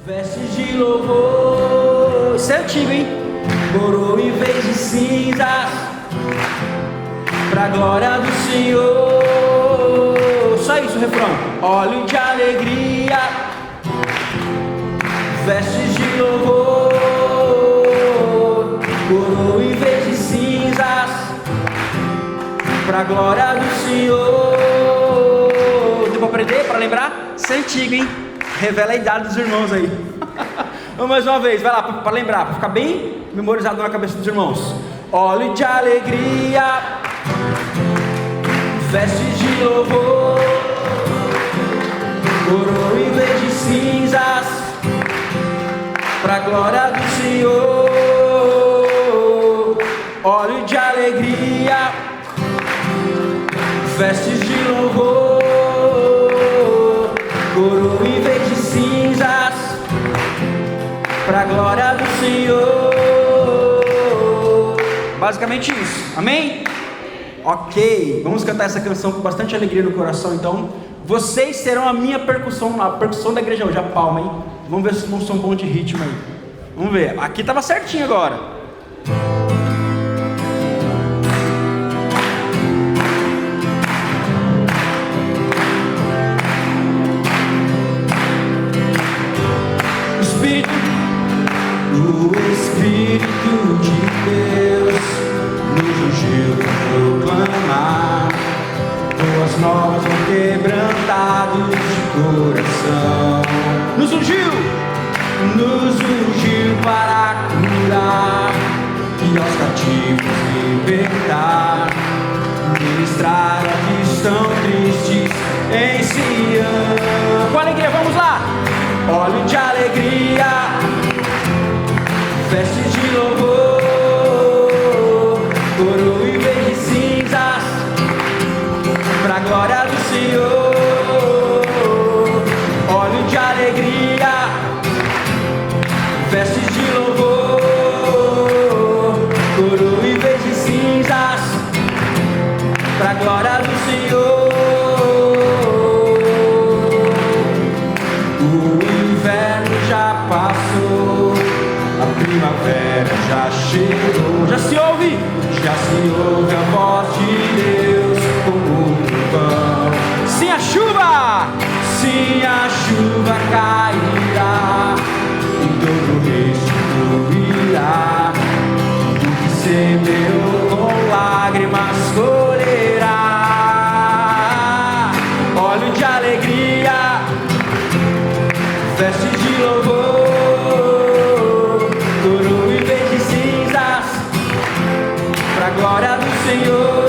Vestes de louvor, isso é antigo, hein? Coroa em vez de cinzas, pra glória do Senhor. Só isso o refrão. Óleo de alegria, vestes de louvor, coroa em vez de cinzas, pra glória do Senhor. Deu pra aprender, pra lembrar? Isso é antigo, hein? Revela a idade dos irmãos aí. Vamos mais uma vez, vai lá, para lembrar, para ficar bem memorizado na cabeça dos irmãos. Óleo de alegria, vestes de louvor, coroa em vez de cinzas, para a glória do Senhor. Óleo de alegria, vestes de louvor, coroa em vez de cinzas, para a glória do Senhor. Basicamente isso, amém? Ok, vamos cantar essa canção com bastante alegria no coração. Então, vocês serão a minha percussão, a percussão da igreja hoje, a palma, hein? Vamos ver se não são bons de ritmo aí. Vamos ver, aqui estava certinho agora. O Espírito de Deus nos ungiu para proclamar boas novas ao quebrantados de coração. Nos ungiu para curar e aos cativos libertar, ministrar a que estão tristes em Sião. Com alegria, vamos lá! Óleo de alegria, vestes de louvor, coroa em vez de cinzas, pra glória do Senhor. Óleo de alegria, vestes de louvor, coroa em vez de cinzas, pra glória do Senhor. O inverno já passou, a primavera já chegou. Já se ouve a voz de Deus como um trovão. Sim, a chuva cairá e todo restituirá. O que semeou com lágrimas colherá. Óleo de alegria, veste de louvor, coroa em vez de cinzas, pra glória do Senhor.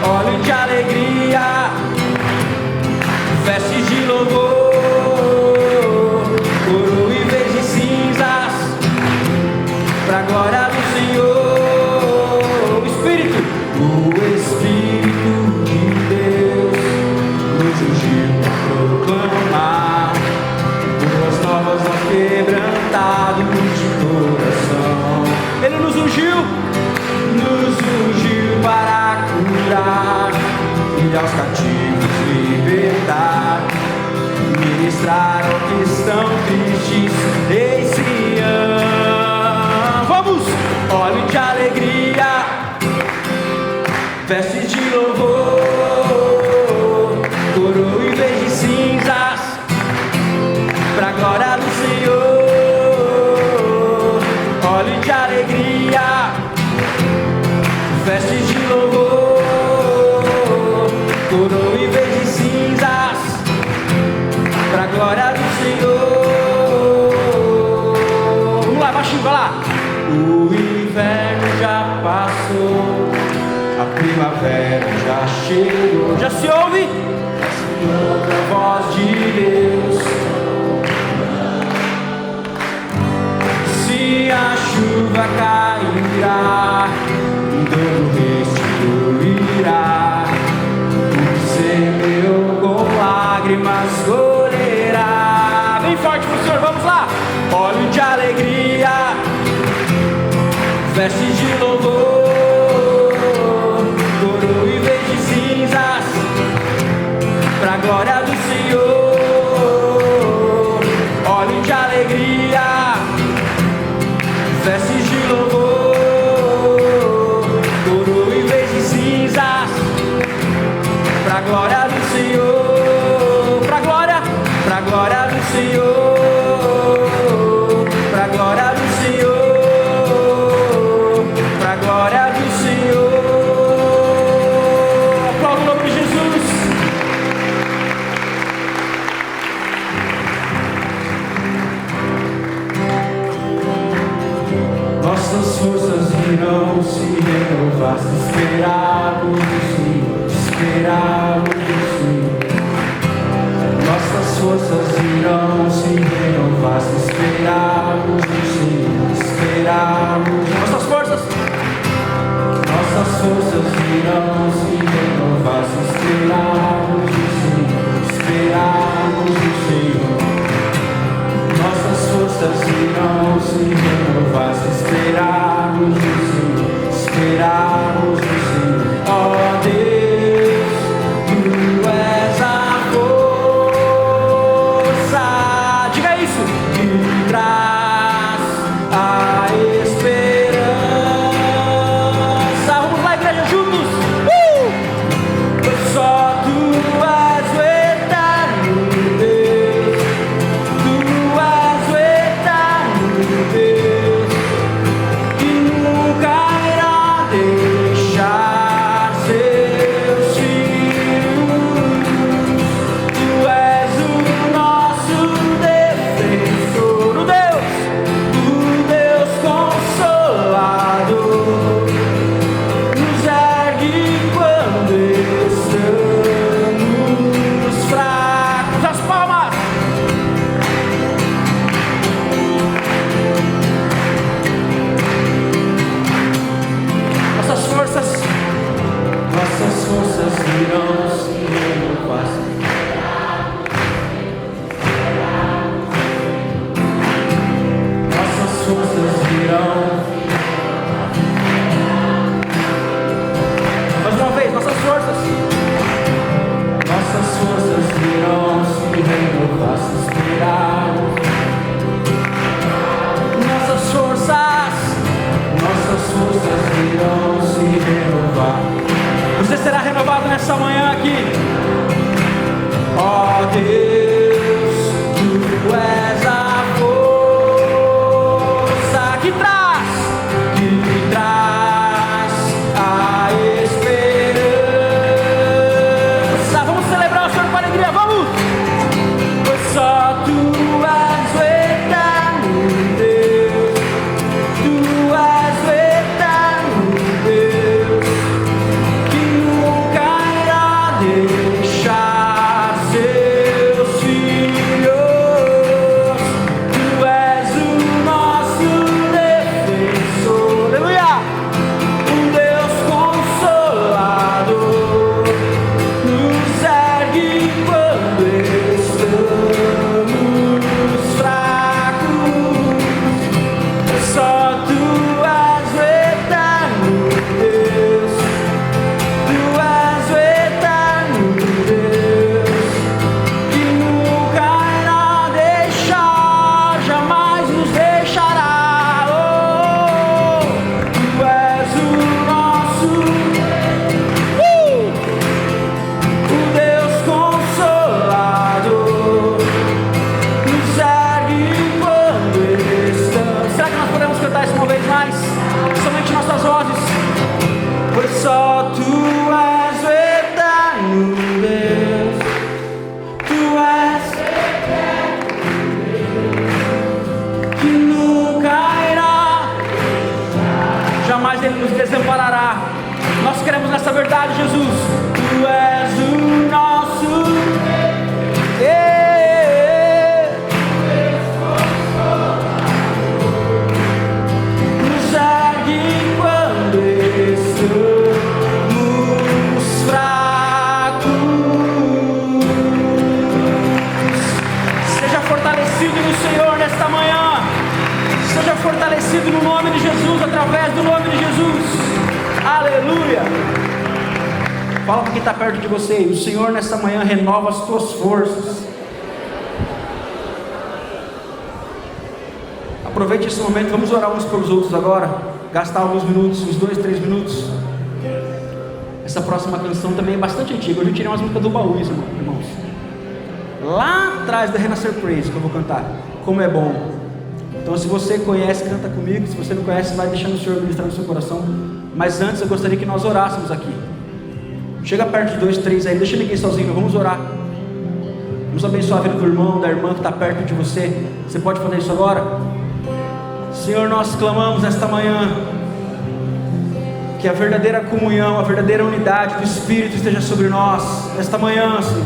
Óleo de alegria, vestes de louvor, coroa em vez de cinzas, pra glória do Senhor. O Espírito de Deus nos ungiu para proclamar boas novas aos quebrantados de coração. Ele nos ungiu para curar e aos cativos libertar, ministrar ao que estão tristes em Sião. Vamos! Óleo de alegria, vestes de louvor, coroa em vez de cinzas, pra glória do Senhor. Óleo de alegria, vestes de louvor, coroa em vez de cinzas, pra glória do Senhor. Vamos lá, baixinho, vai lá. O inverno já passou, a primavera já chegou. Já se ouve a voz de Deus. Se a chuva cairá, todo restituirá. O que semeou com lágrimas colherá. Bem forte pro Senhor, vamos lá. Óleo de alegria, vestes de louvor, coroa em vez de cinzas, pra glória do Senhor. Senhor, pra glória do Senhor, pra glória do Senhor. Aplauda o nome de Jesus. Nossas forças irão se renovar, se esperarmos o Senhor, esperarmos o Senhor. Nossas forças irão se renovar, se esperarmos o Senhor, esperarmos. Nossas forças irão se renovar, se esperarmos o Senhor, esperarmos o Senhor. Nossas forças irão se renovar, se esperarmos o Senhor, esperarmos o Senhor. Ó Deus, Tu és a força, diga isso, que traz a esperança. Vamos lá, igreja, juntos. Só Tu és o eterno Deus, Tu és o eterno Deus, que nunca irá deixar seus filhos. Tu és o nosso defensor, o Deus consolador, nos ergue quando estamos fracos. As palmas. Nossas forças irão se renovar. Nossas forças irão. Mais uma vez, nossas forças irão se renovar, se esperarmos. Nossas forças irão se renovar. Você será renovado nessa manhã aqui. Ó Deus, Tu és a força que traz a esperança. Vamos celebrar o Senhor com alegria, vamos! Pois só Tu és o eterno Deus, Tu és o eterno Deus, que nunca irá deixar seus filhos. Tu és o nosso defensor, aleluia! Um Deus consolador, nos ergue quando estamos fracos. Só Tu és o eterno Deus, Tu és o eterno Deus, que nunca irá deixar, jamais nos deixará. Oh, Tu és o nosso, o Deus consolador, nos ergue quando estamos. Será que nós podemos cantar isso uma vez mais? Somente nossas vozes. Pois só Tu és o eterno Deus, Tu és que nunca irá, jamais Ele nos desamparará. Nós queremos nessa verdade, Jesus. Tu és o nosso nos ergue quando estamos fracos. Seja fortalecido no Senhor nesta manhã. Seja fortalecido no nome de Jesus, através do nome de Jesus. Aleluia. Fala para quem está perto de você. O Senhor nesta manhã renova as tuas forças. Aproveite esse momento. Vamos orar uns pelos outros agora. Gastar alguns minutos, uns 2, 3 minutos. Essa próxima canção também é bastante antiga. Hoje eu tirei umas músicas do baú, irmãos. lá atrás da Renascer Praise, que eu vou cantar, como é bom. Então se você conhece, canta comigo. Se você não conhece, vai deixando o Senhor ministrar no seu coração. Mas antes eu gostaria que nós orássemos aqui. Chega perto de 2, 3 aí, não deixa ninguém sozinho, vamos orar. Vamos abençoar a vida do irmão, da irmã que está perto de você. Você pode fazer isso agora? Senhor, nós clamamos esta manhã que a verdadeira comunhão, a verdadeira unidade do Espírito esteja sobre nós esta manhã, Senhor.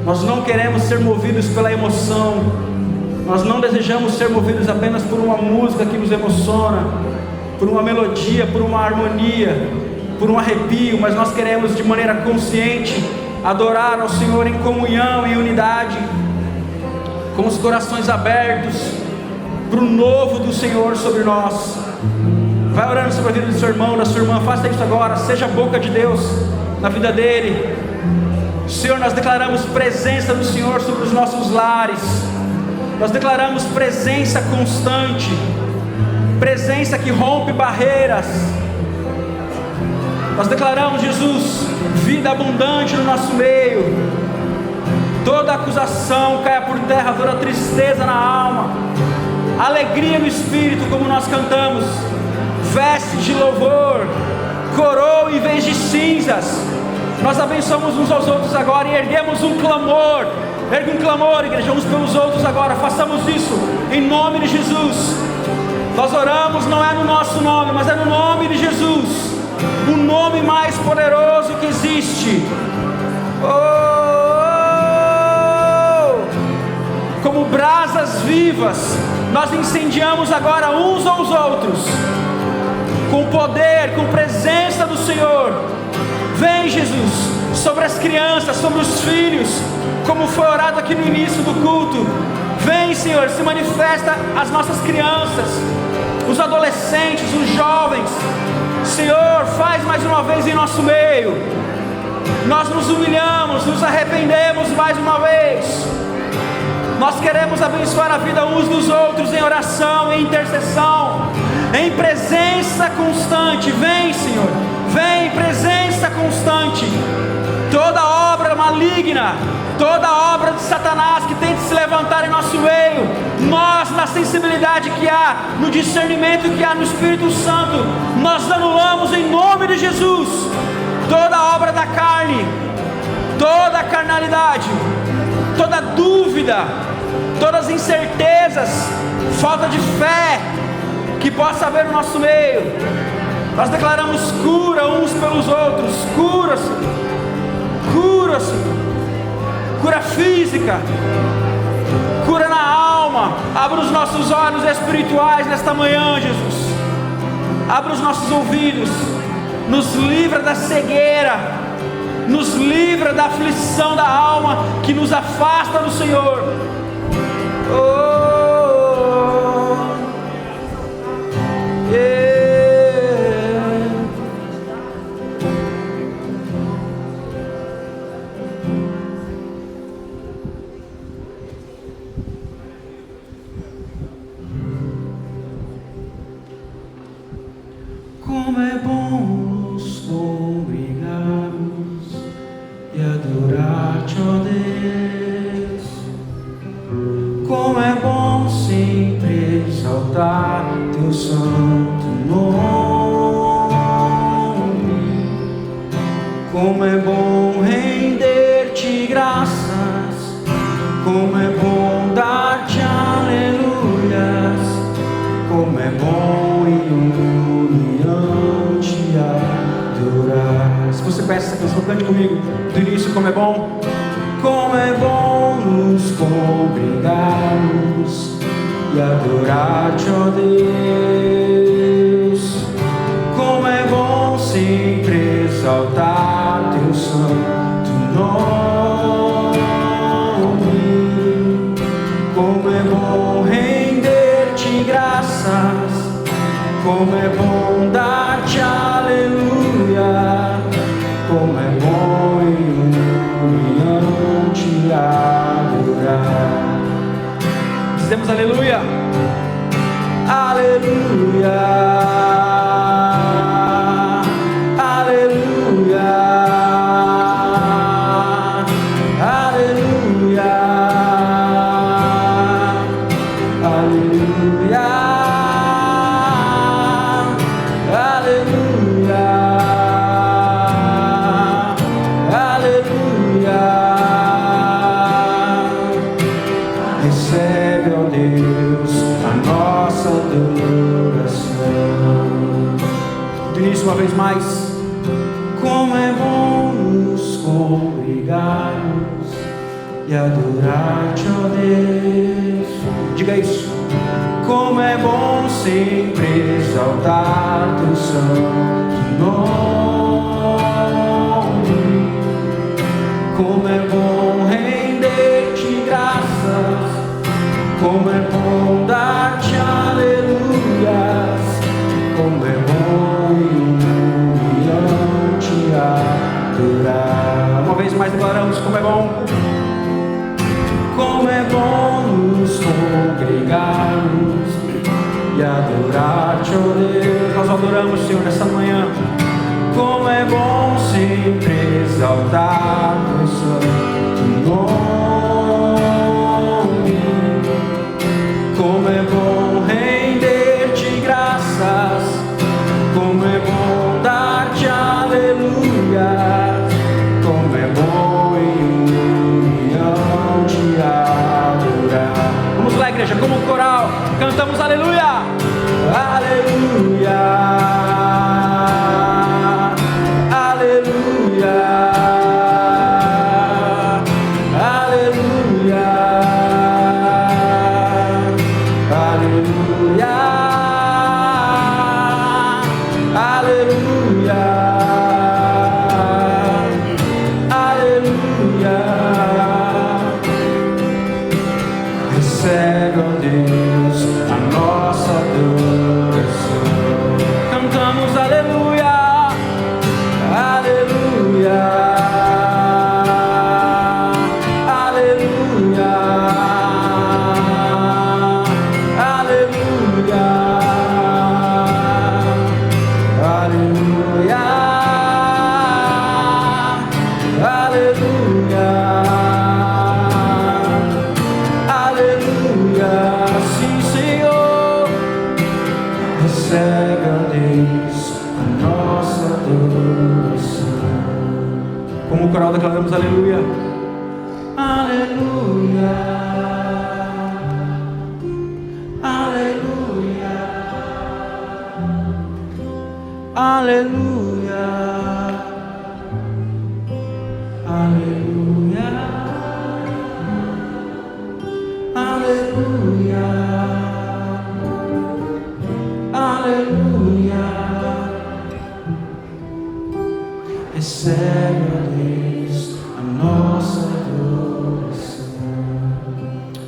Nós não queremos ser movidos pela emoção, nós não desejamos ser movidos apenas por uma música que nos emociona, por uma melodia, por uma harmonia, por um arrepio, mas nós queremos de maneira consciente adorar ao Senhor em comunhão e unidade, com os corações abertos para o novo do Senhor sobre nós. Vai orando sobre a vida do seu irmão, da sua irmã, faça isso agora, seja a boca de Deus na vida dele. Senhor, nós declaramos presença do Senhor sobre os nossos lares, nós declaramos presença constante, presença que rompe barreiras. Nós declaramos, Jesus, vida abundante no nosso meio. Toda acusação caia por terra, toda tristeza na alma, alegria no espírito, como nós cantamos, vestes de louvor, coroa em vez de cinzas. Nós abençoamos uns aos outros agora e erguemos um clamor. Ergue um clamor, igreja, uns pelos outros agora. Façamos isso em nome de Jesus. Nós oramos não é no nosso nome, mas é no nome de Jesus, o nome mais poderoso que existe. Como brasas vivas, nós incendiamos agora uns aos outros, com poder, com presença do Senhor. Vem, Jesus, sobre as crianças, sobre os filhos, como foi orado aqui no início do culto. Vem, Senhor, se manifesta as nossas crianças, os adolescentes, os jovens. Senhor, faz mais uma vez em nosso meio. Nós nos humilhamos, nos arrependemos mais uma vez. Nós queremos abençoar a vida uns dos outros em oração, em intercessão, em presença constante. Vem, Senhor, vem, presença constante. Toda obra maligna, toda obra de Satanás que tente se levantar em nosso meio, nós, na sensibilidade que há, no discernimento que há no Espírito Santo, nós anulamos em nome de Jesus toda obra da carne, toda carnalidade, toda dúvida, todas as incertezas, falta de fé que possa haver no nosso meio. Nós declaramos cura uns pelos outros. Cura-se, cura-se, cura física, cura na alma. Abra os nossos olhos espirituais nesta manhã, Jesus. Abra os nossos ouvidos, nos livra da cegueira, nos livra da aflição da alma que nos afasta do Senhor. Como é bom nos congregarmos e adorar-te, ó Deus. Como é bom sempre exaltar teu santo nome. Como é bom render-te graças. Como é bom dar-te aleluias. Como é bom em união te adorar. Se você conhece essa canção, cante comigo do início. Como é bom. Como é bom nos congregarmos e adorar-te, ó Deus. Como é bom sempre exaltar teu santo nome. Como é bom render-te graças. Como é bom dar-te aleluia. Como é bom em união te adorar. Dizemos aleluia. Aleluia. Aleluia. Aleluia. Recebe, ó Deus, a nossa adoração. Do início, uma vez mais. Como é bom nos congregarmos e adorar-te, ó Deus. Diga isso. Como é bom sempre exaltar teu santo nome. Como é bom render-te graças. Como é bom dar-te aleluias. Como é bom e humilhante adorar. Uma vez mais declaramos como é bom. Como é bom nos congregarmos e adorar-te, ó Deus. Nós adoramos, Senhor, nessa manhã. Como é bom sempre exaltar teu santo nome. Como é bom render-te graças. Como é bom dar-te aleluia. Como é bom e humilhante adorar. Vamos lá, igreja, como coral, cantamos aleluia. Aleluia. Aleluia. Aleluia. Aleluia. Aleluia. Aleluia. Recebe, ó Deus, a nossa adoração. Cantamos aleluia. Aleluia. Aleluia. Aleluia. Aleluia. Aleluia. Aleluia. Sim, Senhor. Recebe, ó Deus, a nossa adoração. Como o coral declaramos aleluia. Aleluia. Aleluia. Aleluia. Aleluia. Aleluia. Aleluia. Recebe, ó Deus, a nossa adoração.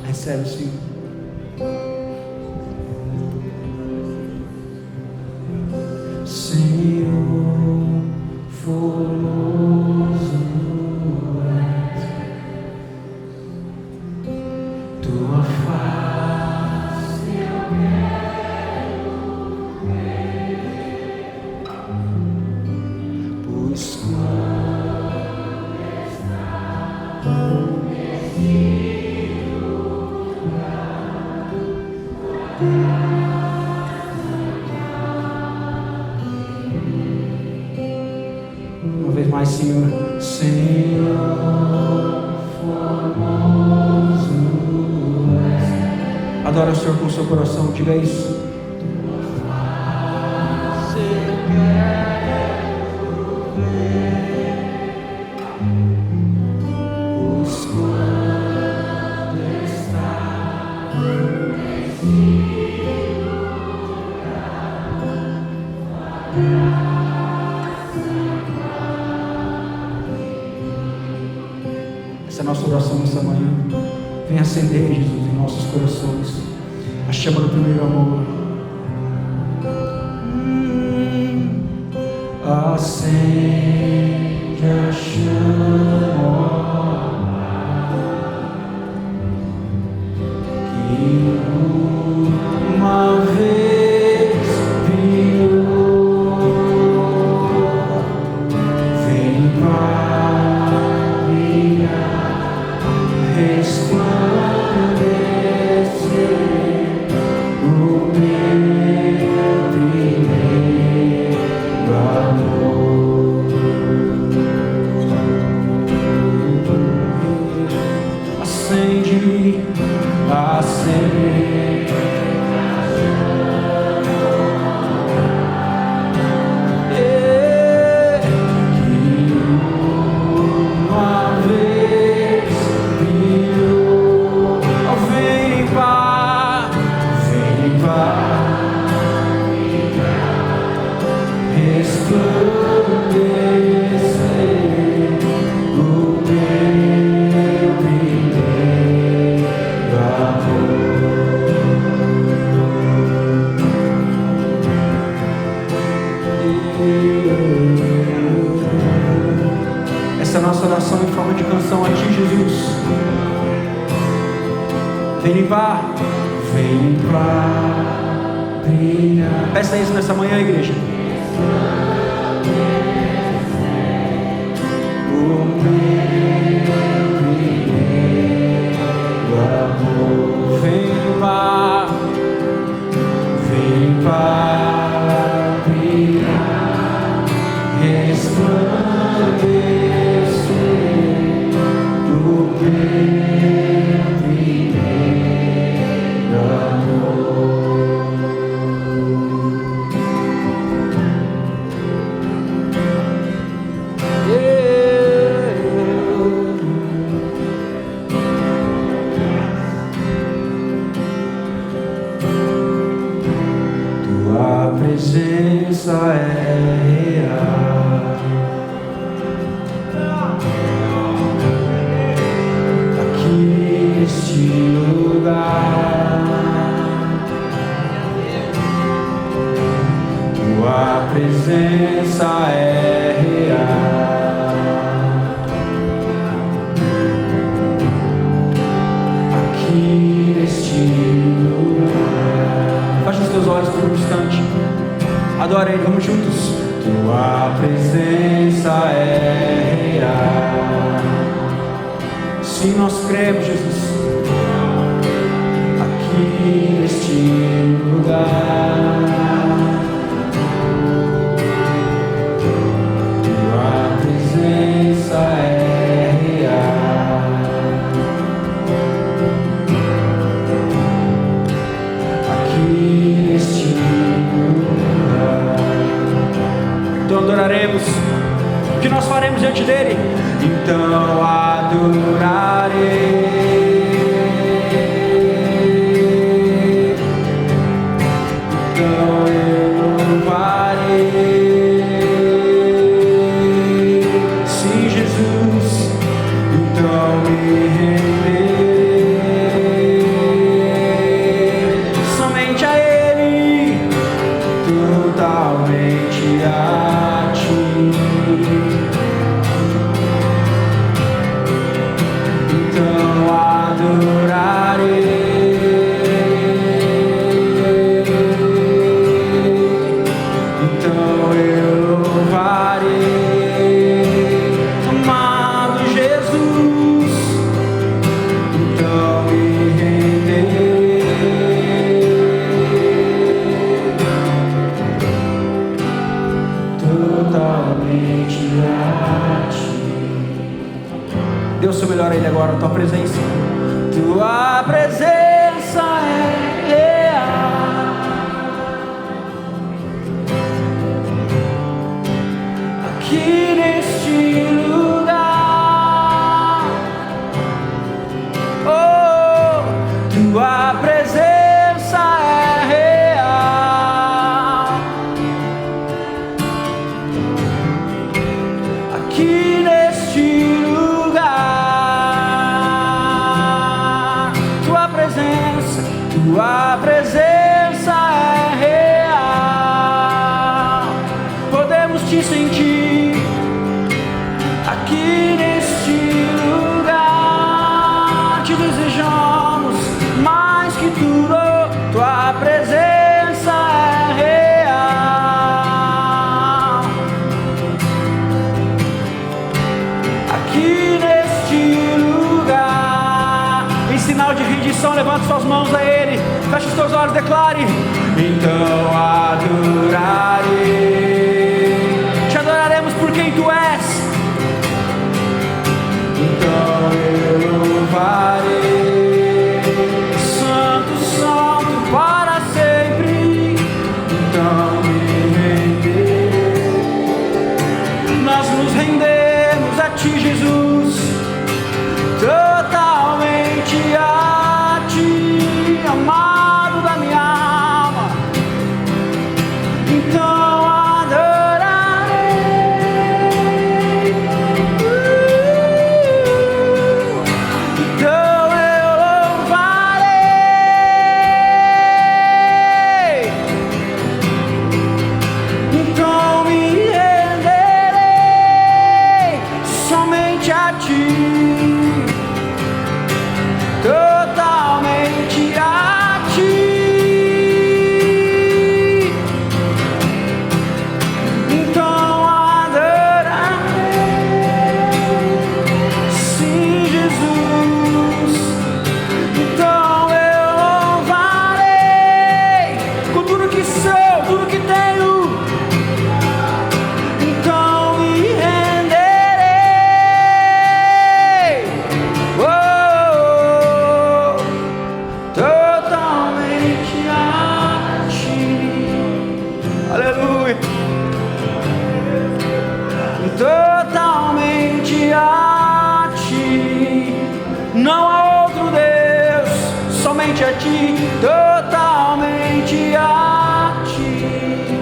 Recebe, Senhor. Senhor, formoso és, tua face eu quero ver, pois quando estás nesse lugar, uma vez mais, Senhor. Senhor, formoso és. Adora o Senhor com o seu coração, diga isso. Essa é a nossa oração nessa manhã. Vem acender, Jesus, em nossos corações a chama do primeiro amor. Acende a chama que uma vez brilhou. Vem brilhar, resplandecer o meu primeiro amor. Essa é a nossa oração em forma de canção a Ti, Jesus. Vem limpar, brilhar. Peça isso nessa manhã, igreja. O meu amor, vem limpar, brilhar, resplandecer o meu primeiro amor. Tua presença é real. Aqui neste lugar, tua presença é real. Aqui neste lugar. Fecha os teus olhos por um instante. Adora Ele, vamos juntos. Tua presença é real. Sim, nós cremos, Jesus. Aqui neste lugar, tua presença é real. Aqui neste lugar. Então adoraremos. O que nós faremos diante dele? Então adorarei. Então eu louvarei. Sim, Jesus. Então me renderei somente a Ele, totalmente a Ti. Então adorarei. Então eu louvarei, amado Jesus. Então me renderei totalmente a Ti. Dê o seu melhor a Ele agora, Tua presença. Tua presença é real. Aqui neste lugar, oh, Tua presença é real. Aqui neste lugar, Tua presença é real. Podemos Te sentir aqui neste lugar. Te desejamos mais que tudo. Tua presença é real. Aqui neste lugar, em sinal de rendição, levante suas mãos a Ele. Feche os teus olhos, declare. Então adorarei. Te adoraremos por quem Tu és. Então eu louvarei. ti, totalmente a ti,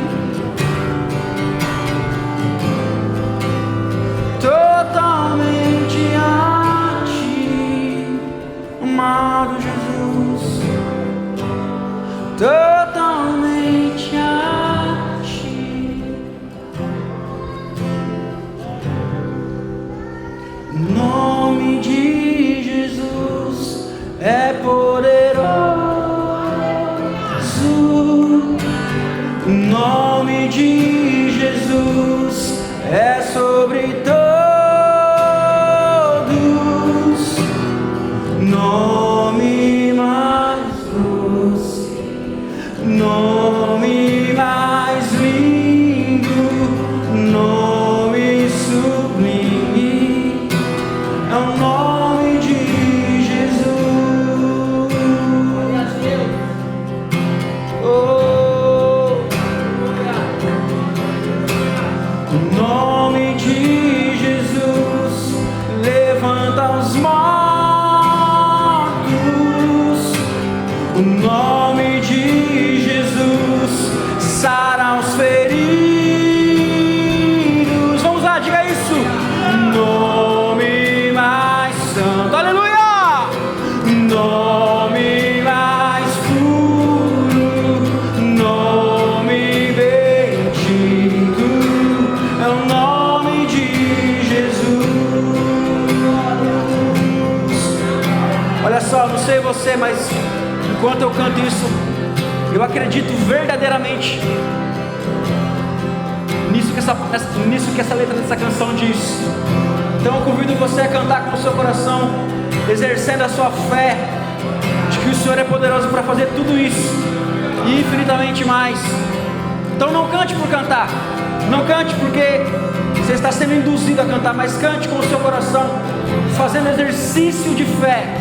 totalmente a ti, amado Jesus, totalmente a ti. O nome de Jesus é poderoso, o nome de Jesus é sobre todos, nome mais doce, nome mais lindo, nome sublime, é o nome de Jesus. Oh, o nome de Jesus levanta os mortos, o nome de Jesus sara os feridos. Vamos lá, diga isso. Nome mais santo, aleluia. Nome mais puro, nome bendito, é o nome de Jesus. Olha só, não sei você, mas enquanto eu canto isso, eu acredito verdadeiramente nisso que essa letra dessa canção diz. Então eu convido você a cantar com o seu coração, exercendo a sua fé de que o Senhor é poderoso para fazer tudo isso e infinitamente mais. Então não cante por cantar, não cante porque você está sendo induzido a cantar, mas cante com o seu coração, fazendo exercício de fé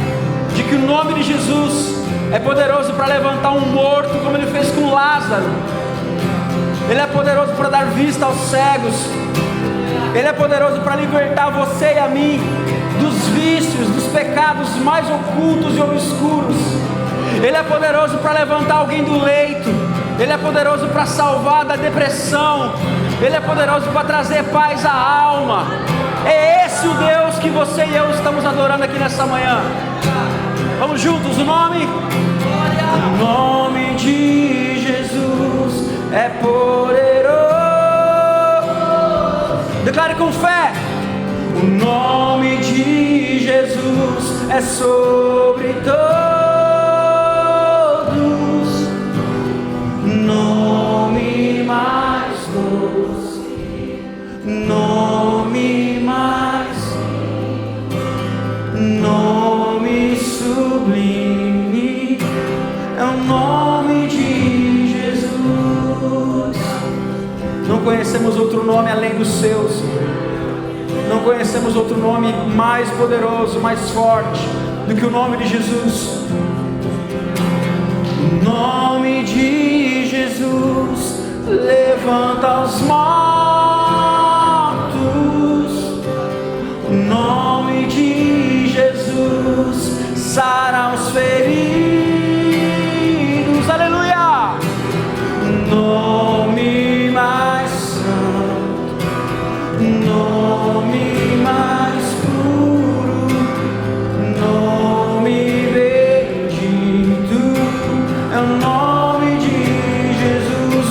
de que o nome de Jesus é poderoso para levantar um morto, como Ele fez com Lázaro. Ele é poderoso para dar vista aos cegos. Ele é poderoso para libertar você e a mim dos vícios, dos pecados mais ocultos e obscuros. Ele é poderoso para levantar alguém do leito. Ele é poderoso para salvar da depressão. Ele é poderoso para trazer paz à alma. É esse o Deus que você e eu estamos adorando aqui nessa manhã. Vamos juntos, o nome de Jesus é poderoso. Declare com fé. O nome de Jesus é sobre todos, nome mais doce, nome mais, nome sublime, é o nome de Jesus. Não conhecemos outro nome além dos seus. Não conhecemos outro nome mais poderoso, mais forte do que o nome de Jesus. O nome de Jesus levanta os mortos. O nome de Jesus sara os feridos. Aleluia! Nome mais santo, nome mais puro, nome bendito, é o nome de Jesus.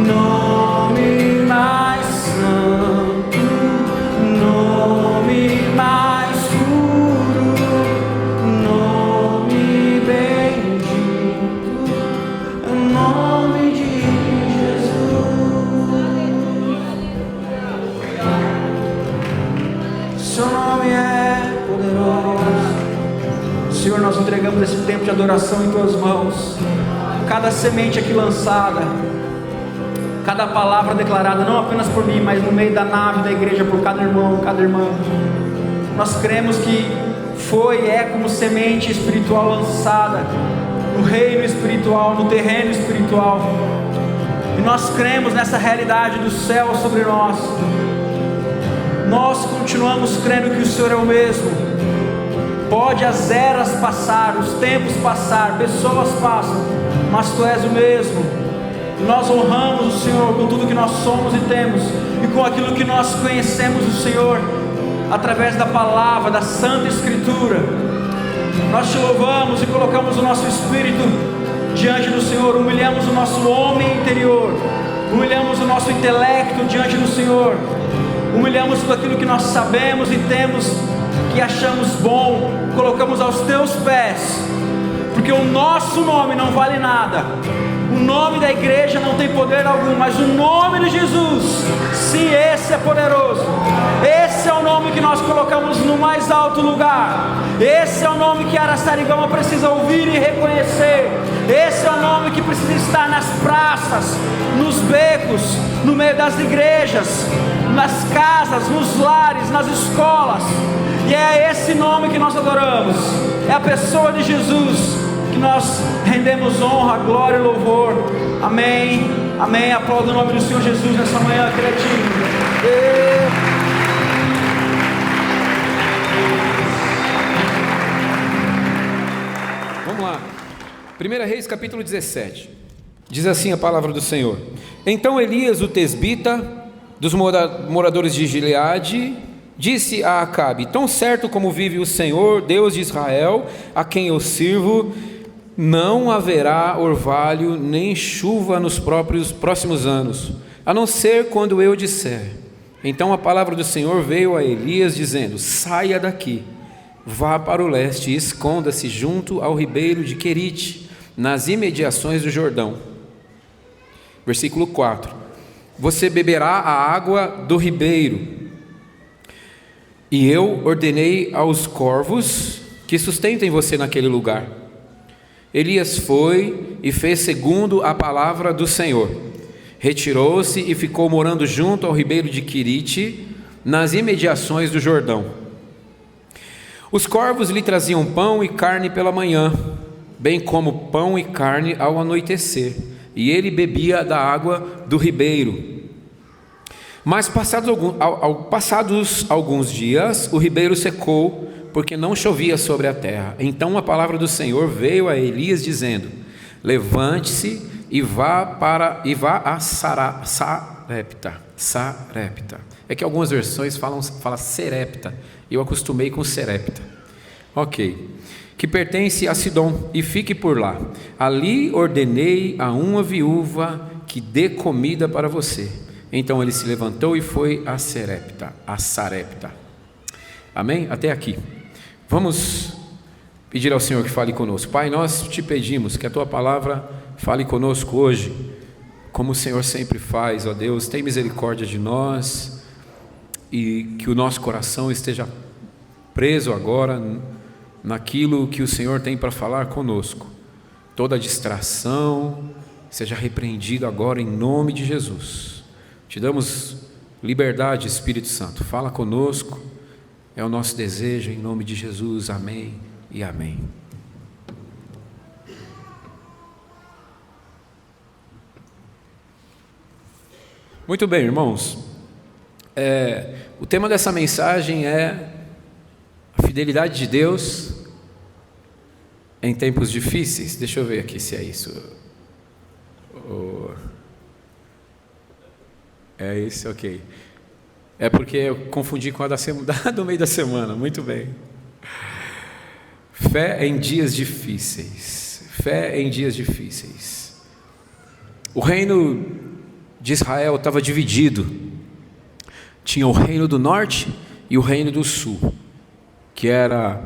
Nome mais santo, nome mais puro, nome bendito, é o nome de Seu nome é poderoso. Senhor, nós entregamos esse tempo de adoração em Tuas mãos. Cada semente aqui lançada, cada palavra declarada, não apenas por mim, mas no meio da nave da igreja, por cada irmão, cada irmã. Nós cremos que foi e é como semente espiritual lançada no reino espiritual, no terreno espiritual. E nós cremos nessa realidade do céu sobre nós. Nós continuamos crendo que o Senhor é o mesmo. Pode as eras passar, os tempos passar, pessoas passam, mas Tu és o mesmo. E nós honramos o Senhor com tudo que nós somos e temos, e com aquilo que nós conhecemos o Senhor, através da palavra, da Santa Escritura. Nós Te louvamos e colocamos o nosso espírito diante do Senhor, humilhamos o nosso homem interior, humilhamos o nosso intelecto diante do Senhor, humilhamos tudo aquilo que nós sabemos e temos, que achamos bom, colocamos aos Teus pés, porque o nosso nome não vale nada, o nome da igreja não tem poder algum, mas o nome de Jesus, sim, esse é poderoso. Esse é o nome que nós colocamos no mais alto lugar. Esse é o nome que Araçariguama precisa ouvir e reconhecer. Esse é o nome que precisa estar nas praças, nos becos, no meio das igrejas, nas casas, nos lares, nas escolas. E é esse nome que nós adoramos. É a pessoa de Jesus que nós rendemos honra, glória e louvor. Amém, amém. Aplauda o nome do Senhor Jesus nessa manhã criativa. Vamos lá, 1 Reis capítulo 17, diz assim a palavra do Senhor: Então Elias, o tesbita, dos moradores de Gileade, disse a Acabe: Tão certo como vive o Senhor, Deus de Israel, a quem eu sirvo, não haverá orvalho nem chuva nos próximos anos, a não ser quando eu disser. Então a palavra do Senhor veio a Elias dizendo: Saia daqui, vá para o leste e esconda-se junto ao ribeiro de Querite, nas imediações do Jordão. Versículo 4: Você beberá a água do ribeiro, e eu ordenei aos corvos que sustentem você naquele lugar. Elias foi e fez segundo a palavra do Senhor. Retirou-se e ficou morando junto ao ribeiro de Querite, nas imediações do Jordão. Os corvos lhe traziam pão e carne pela manhã, bem como pão e carne ao anoitecer, e ele bebia da água do ribeiro. Mas passados alguns dias, o ribeiro secou, porque não chovia sobre a terra. Então a palavra do Senhor veio a Elias dizendo: Levante-se e vá a Sarepta. É que algumas versões falam Serepta, eu acostumei com Serepta. Ok. Que pertence a Sidom, e fique por lá. Ali ordenei a uma viúva que dê comida para você. Então ele se levantou e foi a Sarepta. Amém? Até aqui. Vamos pedir ao Senhor que fale conosco. Pai, nós te pedimos que a Tua palavra fale conosco hoje, como o Senhor sempre faz, ó Deus. Tem misericórdia de nós, e que o nosso coração esteja preso agora naquilo que o Senhor tem para falar conosco. Toda distração seja repreendida agora em nome de Jesus. Te damos liberdade, Espírito Santo. Fala conosco, é o nosso desejo, em nome de Jesus. Amém e amém. Muito bem, irmãos. O tema dessa mensagem é a fidelidade de Deus em tempos difíceis. Deixa eu ver aqui se é isso. É isso, ok. É porque eu confundi com a do meio da semana. Muito bem. Fé em dias difíceis. Fé em dias difíceis. O reino de Israel estava dividido. Tinha o reino do norte e o reino do sul, que era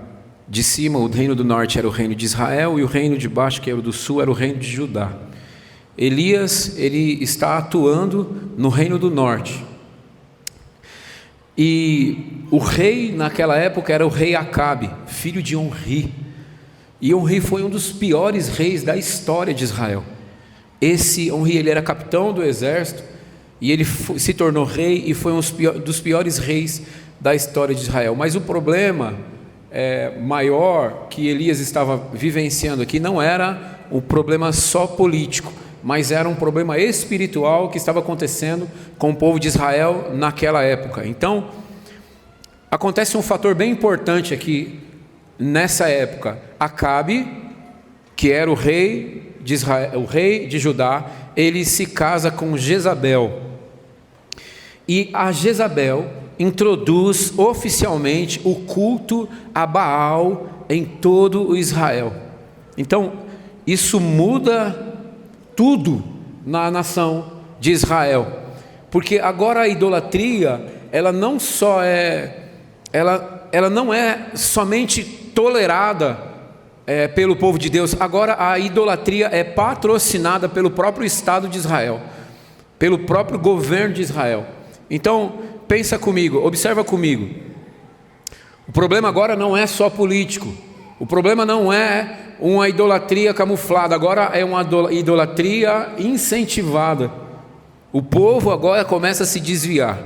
de cima. O reino do norte era o reino de Israel, e o reino de baixo, que era o do sul, era o reino de Judá. Elias, ele está atuando no reino do norte, e o rei naquela época era o rei Acabe, filho de Onri. E Onri foi um dos piores reis da história de Israel. Esse Onri, ele era capitão do exército, e ele se tornou rei, e foi um dos piores reis da história de Israel. Mas o problema maior que Elias estava vivenciando aqui não era um problema só político, mas era um problema espiritual que estava acontecendo com o povo de Israel naquela época. Então, acontece um fator bem importante aqui nessa época, Acabe, que era o rei de Israel, o rei de Judá, ele se casa com Jezabel. E a Jezabel introduz oficialmente o culto a Baal em todo o Israel. Então, isso muda tudo na nação de Israel, porque agora a idolatria, ela não só ela não é somente tolerada pelo povo de Deus, agora a idolatria é patrocinada pelo próprio Estado de Israel, pelo próprio governo de Israel. Então, pensa comigo, observa comigo. O problema agora não é só político. O problema não é uma idolatria camuflada, agora é uma idolatria incentivada. O povo agora começa a se desviar.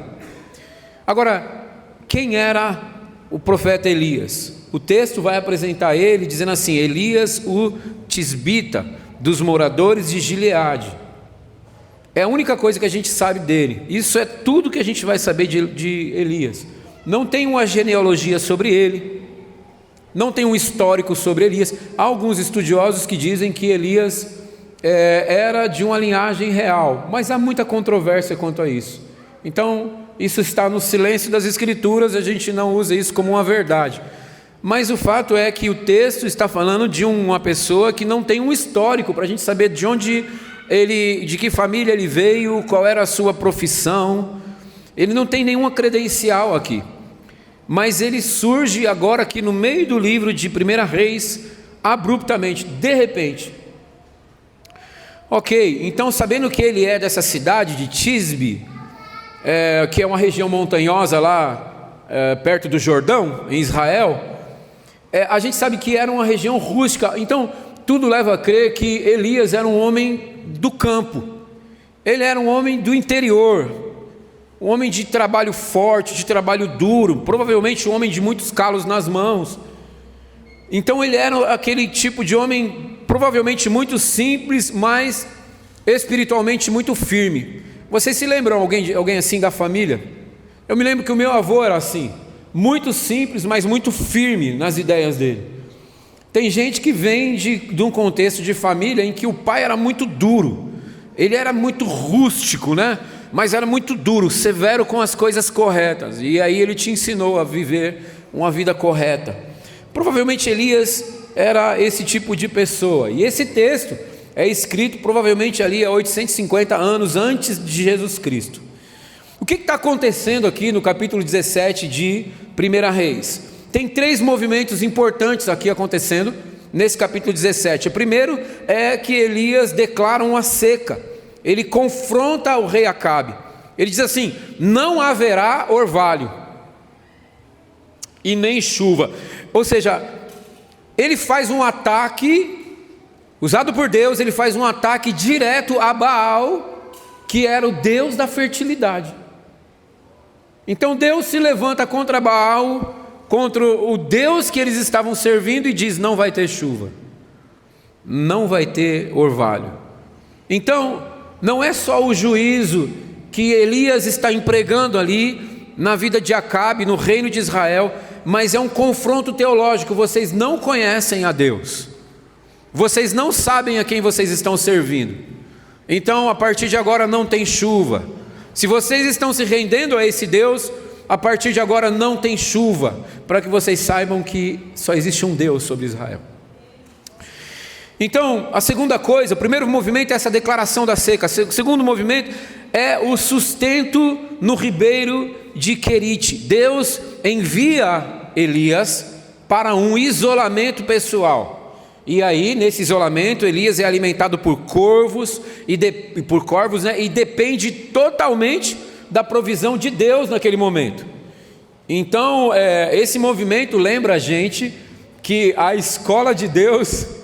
Agora, quem era o profeta Elias? O texto vai apresentar ele dizendo assim: Elias, o tisbita, dos moradores de Gileade. É a única coisa que a gente sabe dele. Isso é tudo que a gente vai saber de Elias. Não tem uma genealogia sobre ele, não tem um histórico sobre Elias. Há alguns estudiosos que dizem que Elias era de uma linhagem real, mas há muita controvérsia quanto a isso. Então, isso está no silêncio das Escrituras, a gente não usa isso como uma verdade. Mas o fato é que o texto está falando de uma pessoa que não tem um histórico para a gente saber de onde de que família ele veio, qual era a sua profissão. Ele não tem nenhuma credencial aqui, mas ele surge agora aqui no meio do livro de 1 Reis, abruptamente, de repente. Ok, então sabendo que ele é dessa cidade de Tisbe, que é uma região montanhosa lá perto do Jordão, em Israel, a gente sabe que era uma região rústica. Então tudo leva a crer que Elias era um homem do campo, ele era um homem do interior, um homem de trabalho forte, de trabalho duro, provavelmente um homem de muitos calos nas mãos. Então ele era aquele tipo de homem provavelmente muito simples, mas espiritualmente muito firme. Vocês se lembram alguém assim da família? Eu me lembro que o meu avô era assim, muito simples, mas muito firme nas ideias dele. Tem gente que vem de um contexto de família em que o pai era muito duro, ele era muito rústico, né? Mas era muito duro, severo com as coisas corretas, e aí ele te ensinou a viver uma vida correta. Provavelmente Elias era esse tipo de pessoa, e esse texto é escrito provavelmente ali há 850 anos antes de Jesus Cristo. O que está acontecendo aqui no capítulo 17 de 1 Reis? Tem 3 movimentos importantes aqui acontecendo nesse capítulo 17. O primeiro é que Elias declara uma seca. Ele confronta o rei Acabe. Ele diz assim: não haverá orvalho e nem chuva. Ou seja, ele faz um ataque, usado por Deus, ele faz um ataque direto a Baal, que era o deus da fertilidade. Então Deus se levanta contra Baal, contra o Deus que eles estavam servindo, e diz: não vai ter chuva, não vai ter orvalho. Então, não é só o juízo que Elias está empregando ali na vida de Acabe, no reino de Israel, mas é um confronto teológico. Vocês não conhecem a Deus, vocês não sabem a quem vocês estão servindo, então a partir de agora não tem chuva. Se vocês estão se rendendo a esse Deus, a partir de agora não tem chuva, para que vocês saibam que só existe um Deus sobre Israel. Então, a segunda coisa, o primeiro movimento é essa declaração da seca. O segundo movimento é o sustento no ribeiro de Querite. Deus envia Elias para um isolamento pessoal. E aí, nesse isolamento, Elias é alimentado por corvos e depende totalmente da provisão de Deus naquele momento. Então, esse movimento lembra a gente que a escola de Deus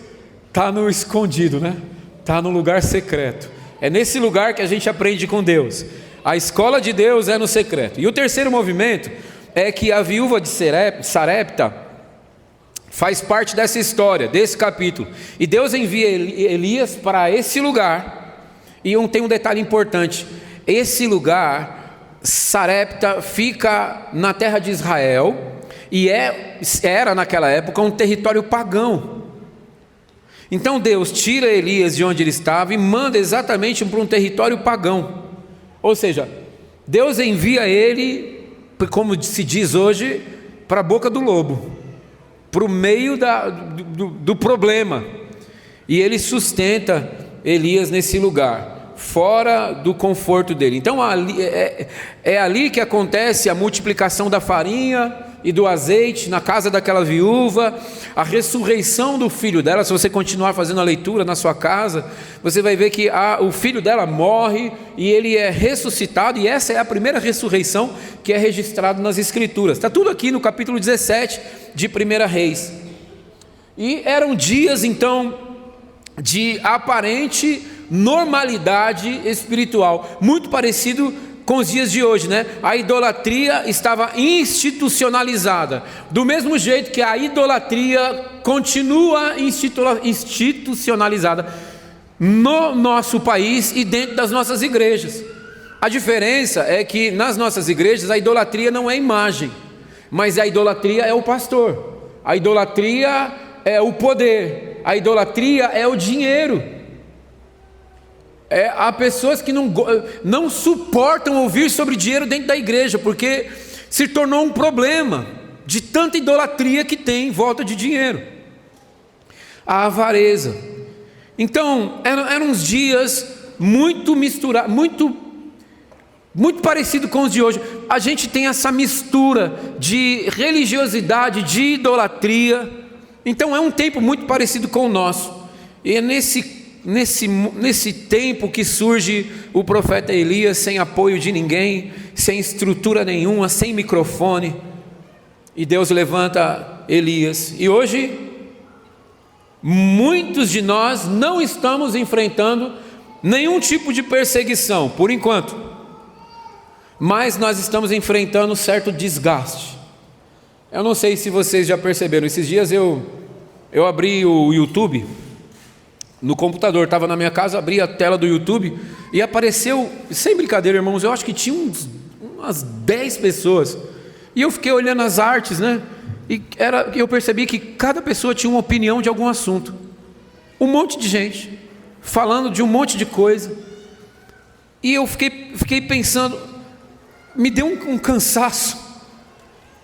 está no escondido, né? Está no lugar secreto. É nesse lugar que a gente aprende com Deus. A escola de Deus é no secreto. E o terceiro movimento é que a viúva de Sarepta faz parte dessa história, desse capítulo. E Deus envia Elias para esse lugar. E tem um detalhe importante: esse lugar, Sarepta, fica na terra de Israel, e era naquela época um território pagão. Então Deus tira Elias de onde ele estava e manda exatamente para um território pagão. Ou seja, Deus envia ele, como se diz hoje, para a boca do lobo, para o meio do problema. E ele sustenta Elias nesse lugar, fora do conforto dele. Então é ali que acontece a multiplicação da farinha e do azeite na casa daquela viúva, a ressurreição do filho dela. Se você continuar fazendo a leitura na sua casa, você vai ver que o filho dela morre e ele é ressuscitado, e essa é a primeira ressurreição que é registrada nas Escrituras. Está tudo aqui no capítulo 17 de 1 Reis. E eram dias então de aparente normalidade espiritual, muito parecido com os dias de hoje, né? A idolatria estava institucionalizada, do mesmo jeito que a idolatria continua institucionalizada no nosso país e dentro das nossas igrejas. A diferença é que nas nossas igrejas a idolatria não é imagem, mas a idolatria é o pastor, a idolatria é o poder, a idolatria é o dinheiro. Há pessoas que não suportam ouvir sobre dinheiro dentro da igreja, porque se tornou um problema de tanta idolatria que tem em volta de dinheiro. A avareza. Então eram uns dias muito misturados, muito parecido com os de hoje. A gente tem essa mistura de religiosidade, de idolatria. Então é um tempo muito parecido com o nosso. E é nesse tempo que surge o profeta Elias, sem apoio de ninguém, sem estrutura nenhuma, sem microfone, e Deus levanta Elias. E hoje muitos de nós não estamos enfrentando nenhum tipo de perseguição, por enquanto, mas nós estamos enfrentando certo desgaste. Eu não sei se vocês já perceberam, esses dias eu abri o YouTube no computador, estava na minha casa, abri a tela do YouTube e apareceu, sem brincadeira, irmãos, eu acho que tinha umas 10 pessoas, e eu fiquei olhando as artes, né? E eu percebi que cada pessoa tinha uma opinião de algum assunto, um monte de gente falando de um monte de coisa, e eu fiquei pensando, me deu um cansaço,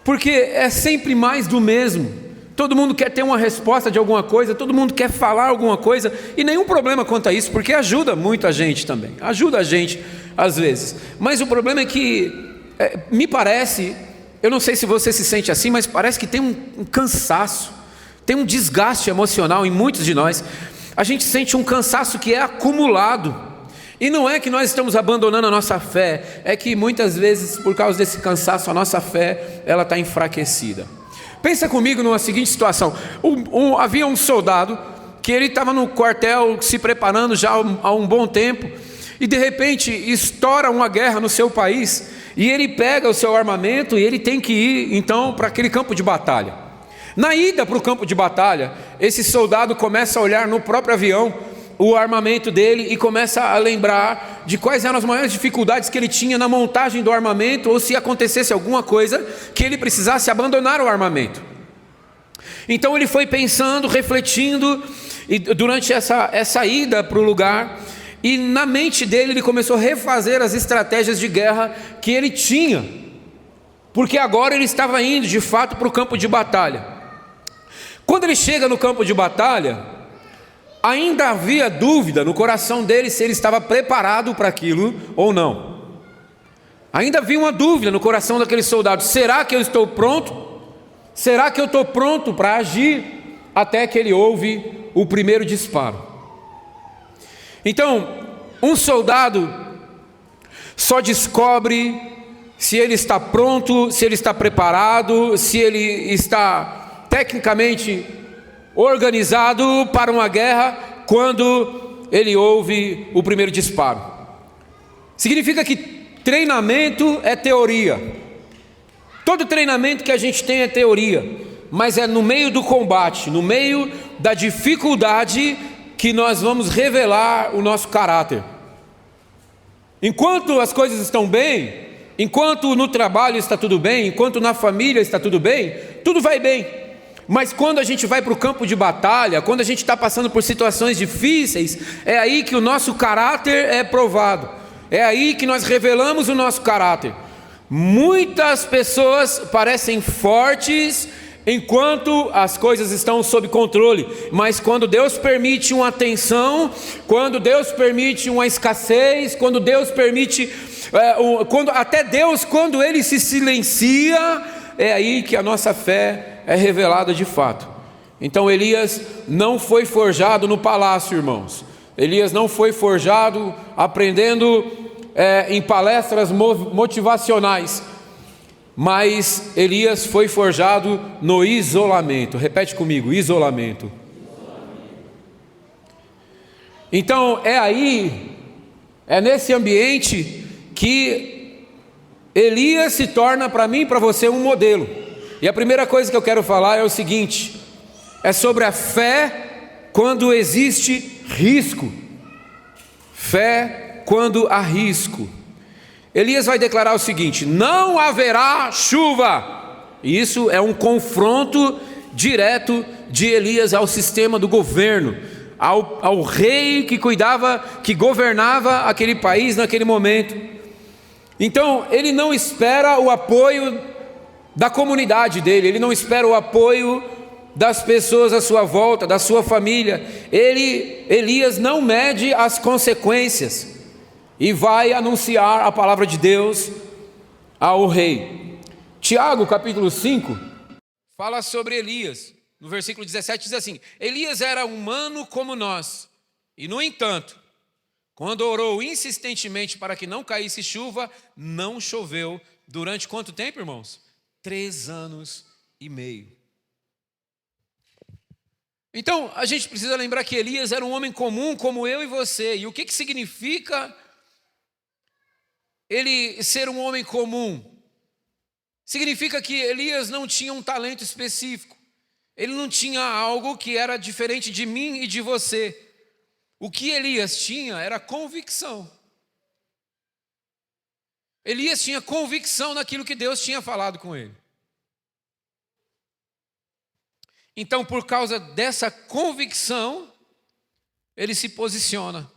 porque é sempre mais do mesmo. Todo mundo quer ter uma resposta de alguma coisa, todo mundo quer falar alguma coisa, e nenhum problema quanto a isso, porque ajuda muito a gente também, ajuda a gente às vezes, mas o problema é que, me parece, eu não sei se você se sente assim, mas parece que tem um cansaço, tem um desgaste emocional em muitos de nós. A gente sente um cansaço que é acumulado, e não é que nós estamos abandonando a nossa fé, é que muitas vezes, por causa desse cansaço, a nossa fé, ela está enfraquecida. Pensa comigo numa seguinte situação, havia um soldado, que ele estava no quartel, se preparando já há um bom tempo, e de repente estoura uma guerra no seu país, e ele pega o seu armamento, e ele tem que ir então para aquele campo de batalha. Na ida para o campo de batalha, esse soldado começa a olhar no próprio avião, o armamento dele, e começa a lembrar de quais eram as maiores dificuldades que ele tinha na montagem do armamento, ou se acontecesse alguma coisa que ele precisasse abandonar o armamento. Então ele foi pensando, refletindo, e durante essa ida para o lugar, e na mente dele ele começou a refazer as estratégias de guerra que ele tinha, porque agora ele estava indo de fato para o campo de batalha. Quando ele chega no campo de batalha, ainda havia dúvida no coração dele se ele estava preparado para aquilo ou não. Ainda havia uma dúvida no coração daquele soldado: será que eu estou pronto? Será que eu estou pronto para agir? Até que ele ouve o primeiro disparo. Então, um soldado só descobre se ele está pronto, se ele está preparado, se ele está tecnicamente organizado para uma guerra, quando ele ouve o primeiro disparo. Significa que treinamento é teoria. Todo treinamento que a gente tem é teoria, mas é no meio do combate, no meio da dificuldade, que nós vamos revelar o nosso caráter. Enquanto as coisas estão bem, enquanto no trabalho está tudo bem, enquanto na família está tudo bem, tudo vai bem. Mas quando a gente vai para o campo de batalha, quando a gente está passando por situações difíceis, é aí que o nosso caráter é provado, é aí que nós revelamos o nosso caráter. Muitas pessoas parecem fortes enquanto as coisas estão sob controle, mas quando Deus permite uma tensão, quando Deus permite uma escassez, quando Deus permite, quando Ele se silencia, é aí que a nossa fé é revelada de fato. Então Elias não foi forjado no palácio, irmãos. Elias não foi forjado aprendendo em palestras motivacionais, mas Elias foi forjado no isolamento. Repete comigo: isolamento. Então é nesse ambiente que Elias se torna para mim e para você um modelo. E a primeira coisa que eu quero falar é o seguinte: é sobre a fé quando existe risco. Fé quando há risco. Elias vai declarar o seguinte: não haverá chuva. E isso é um confronto direto de Elias ao sistema do governo, ao rei que governava aquele país naquele momento. Então ele não espera o apoio da comunidade dele, ele não espera o apoio das pessoas à sua volta, da sua família. Elias não mede as consequências e vai anunciar a palavra de Deus ao rei. Tiago capítulo 5 fala sobre Elias. No versículo 17 diz assim: Elias era humano como nós, e no entanto, quando orou insistentemente para que não caísse chuva, não choveu durante quanto tempo, irmãos? 3 anos e meio. Então a gente precisa lembrar que Elias era um homem comum como eu e você. E o que significa ele ser um homem comum? Significa que Elias não tinha um talento específico. Ele não tinha algo que era diferente de mim e de você. O que Elias tinha era convicção. Elias tinha convicção naquilo que Deus tinha falado com ele. Então, por causa dessa convicção, ele se posiciona.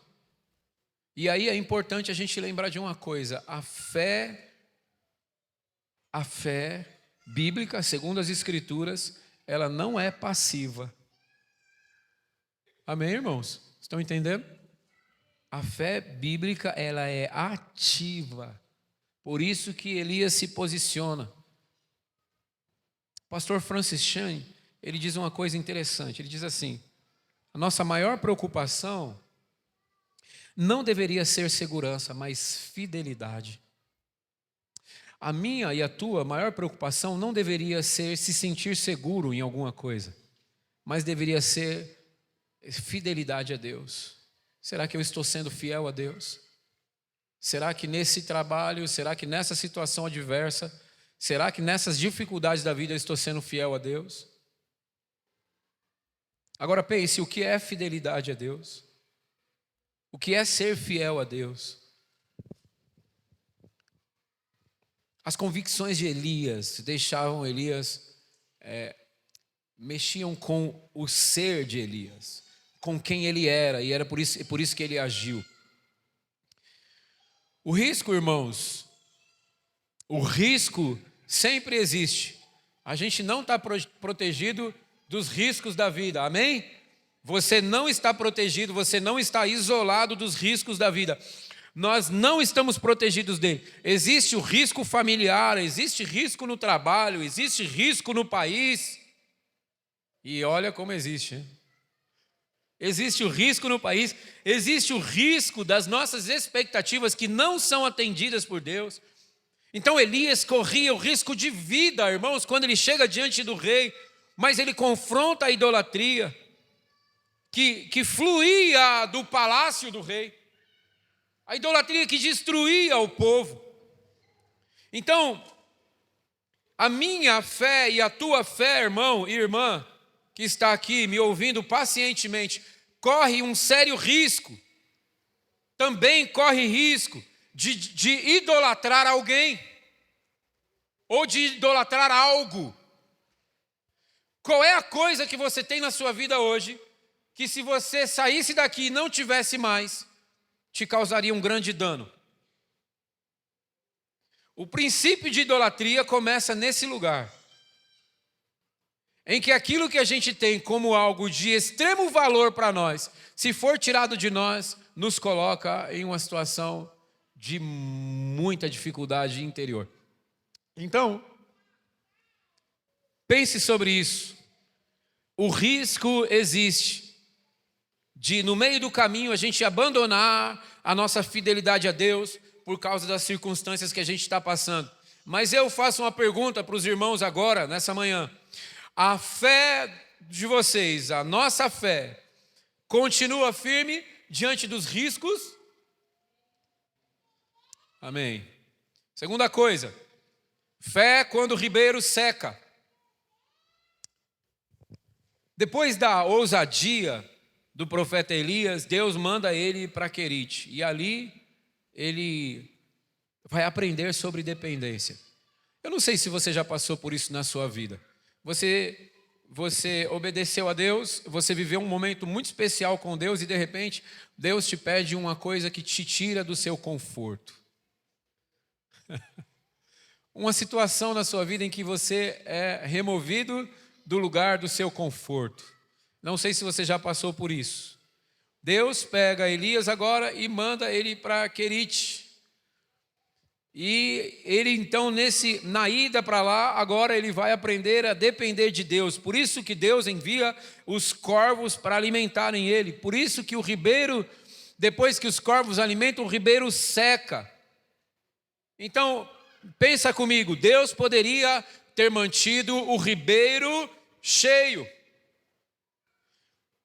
E aí é importante a gente lembrar de uma coisa: a fé bíblica, segundo as Escrituras, ela não é passiva. Amém, irmãos? Estão entendendo? A fé bíblica, ela é ativa. Por isso que Elias se posiciona. Pastor Francis Chan, ele diz uma coisa interessante. Ele diz assim: a nossa maior preocupação não deveria ser segurança, mas fidelidade. A minha e a tua maior preocupação não deveria ser se sentir seguro em alguma coisa, mas deveria ser fidelidade a Deus. Será que eu estou sendo fiel a Deus? Será que nesse trabalho, será que nessa situação adversa, será que nessas dificuldades da vida eu estou sendo fiel a Deus? Agora pense, o que é fidelidade a Deus? O que é ser fiel a Deus? As convicções de Elias deixavam Elias, mexiam com o ser de Elias, com quem ele era, e era por isso que ele agiu. O risco, irmãos, o risco sempre existe. A gente não está protegido dos riscos da vida, amém? Você não está protegido, você não está isolado dos riscos da vida. Nós não estamos protegidos dele. Existe o risco familiar, existe risco no trabalho, existe risco no país. E olha como existe, hein? Existe o risco no país, existe o risco das nossas expectativas que não são atendidas por Deus. Então Elias corria o risco de vida, irmãos, quando ele chega diante do rei, mas ele confronta a idolatria que fluía do palácio do rei, a idolatria que destruía o povo. Então, a minha fé e a tua fé, irmão e irmã, que está aqui me ouvindo pacientemente, corre um sério risco. Também corre risco de idolatrar alguém ou de idolatrar algo. Qual é a coisa que você tem na sua vida hoje, que se você saísse daqui e não tivesse mais, te causaria um grande dano? O princípio de idolatria começa nesse lugar, em que aquilo que a gente tem como algo de extremo valor para nós, se for tirado de nós, nos coloca em uma situação de muita dificuldade interior. Então, pense sobre isso. O risco existe de, no meio do caminho, a gente abandonar a nossa fidelidade a Deus por causa das circunstâncias que a gente está passando. Mas eu faço uma pergunta para os irmãos agora, nessa manhã. A fé de vocês, a nossa fé, continua firme diante dos riscos? Amém. Segunda coisa, fé quando o ribeiro seca. Depois da ousadia do profeta Elias, Deus manda ele para Querite. E ali ele vai aprender sobre dependência. Eu não sei se você já passou por isso na sua vida. Você obedeceu a Deus, você viveu um momento muito especial com Deus e de repente Deus te pede uma coisa que te tira do seu conforto. Uma situação na sua vida em que você é removido do lugar do seu conforto. Não sei se você já passou por isso. Deus pega Elias agora e manda ele para Querite. E ele então, na ida para lá, agora ele vai aprender a depender de Deus. Por isso que Deus envia os corvos para alimentarem ele. Por isso que o ribeiro, depois que os corvos alimentam, o ribeiro seca. Então, pensa comigo, Deus poderia ter mantido o ribeiro cheio.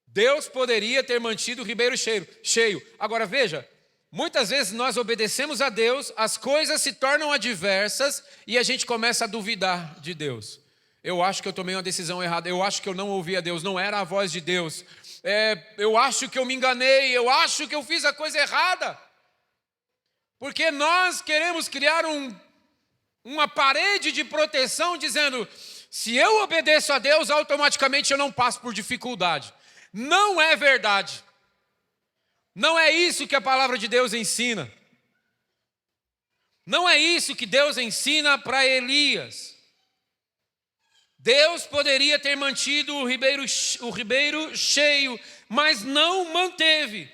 Deus poderia ter mantido o ribeiro cheio. Agora veja, muitas vezes nós obedecemos a Deus, as coisas se tornam adversas e a gente começa a duvidar de Deus. Eu acho que eu tomei uma decisão errada, eu acho que eu não ouvi a Deus, não era a voz de Deus. Eu acho que eu me enganei, eu acho que eu fiz a coisa errada. Porque nós queremos criar uma parede de proteção dizendo, se eu obedeço a Deus, automaticamente eu não passo por dificuldade. Não é verdade. Não é isso que a palavra de Deus ensina. Não é isso que Deus ensina para Elias. Deus poderia ter mantido o ribeiro cheio, mas não manteve.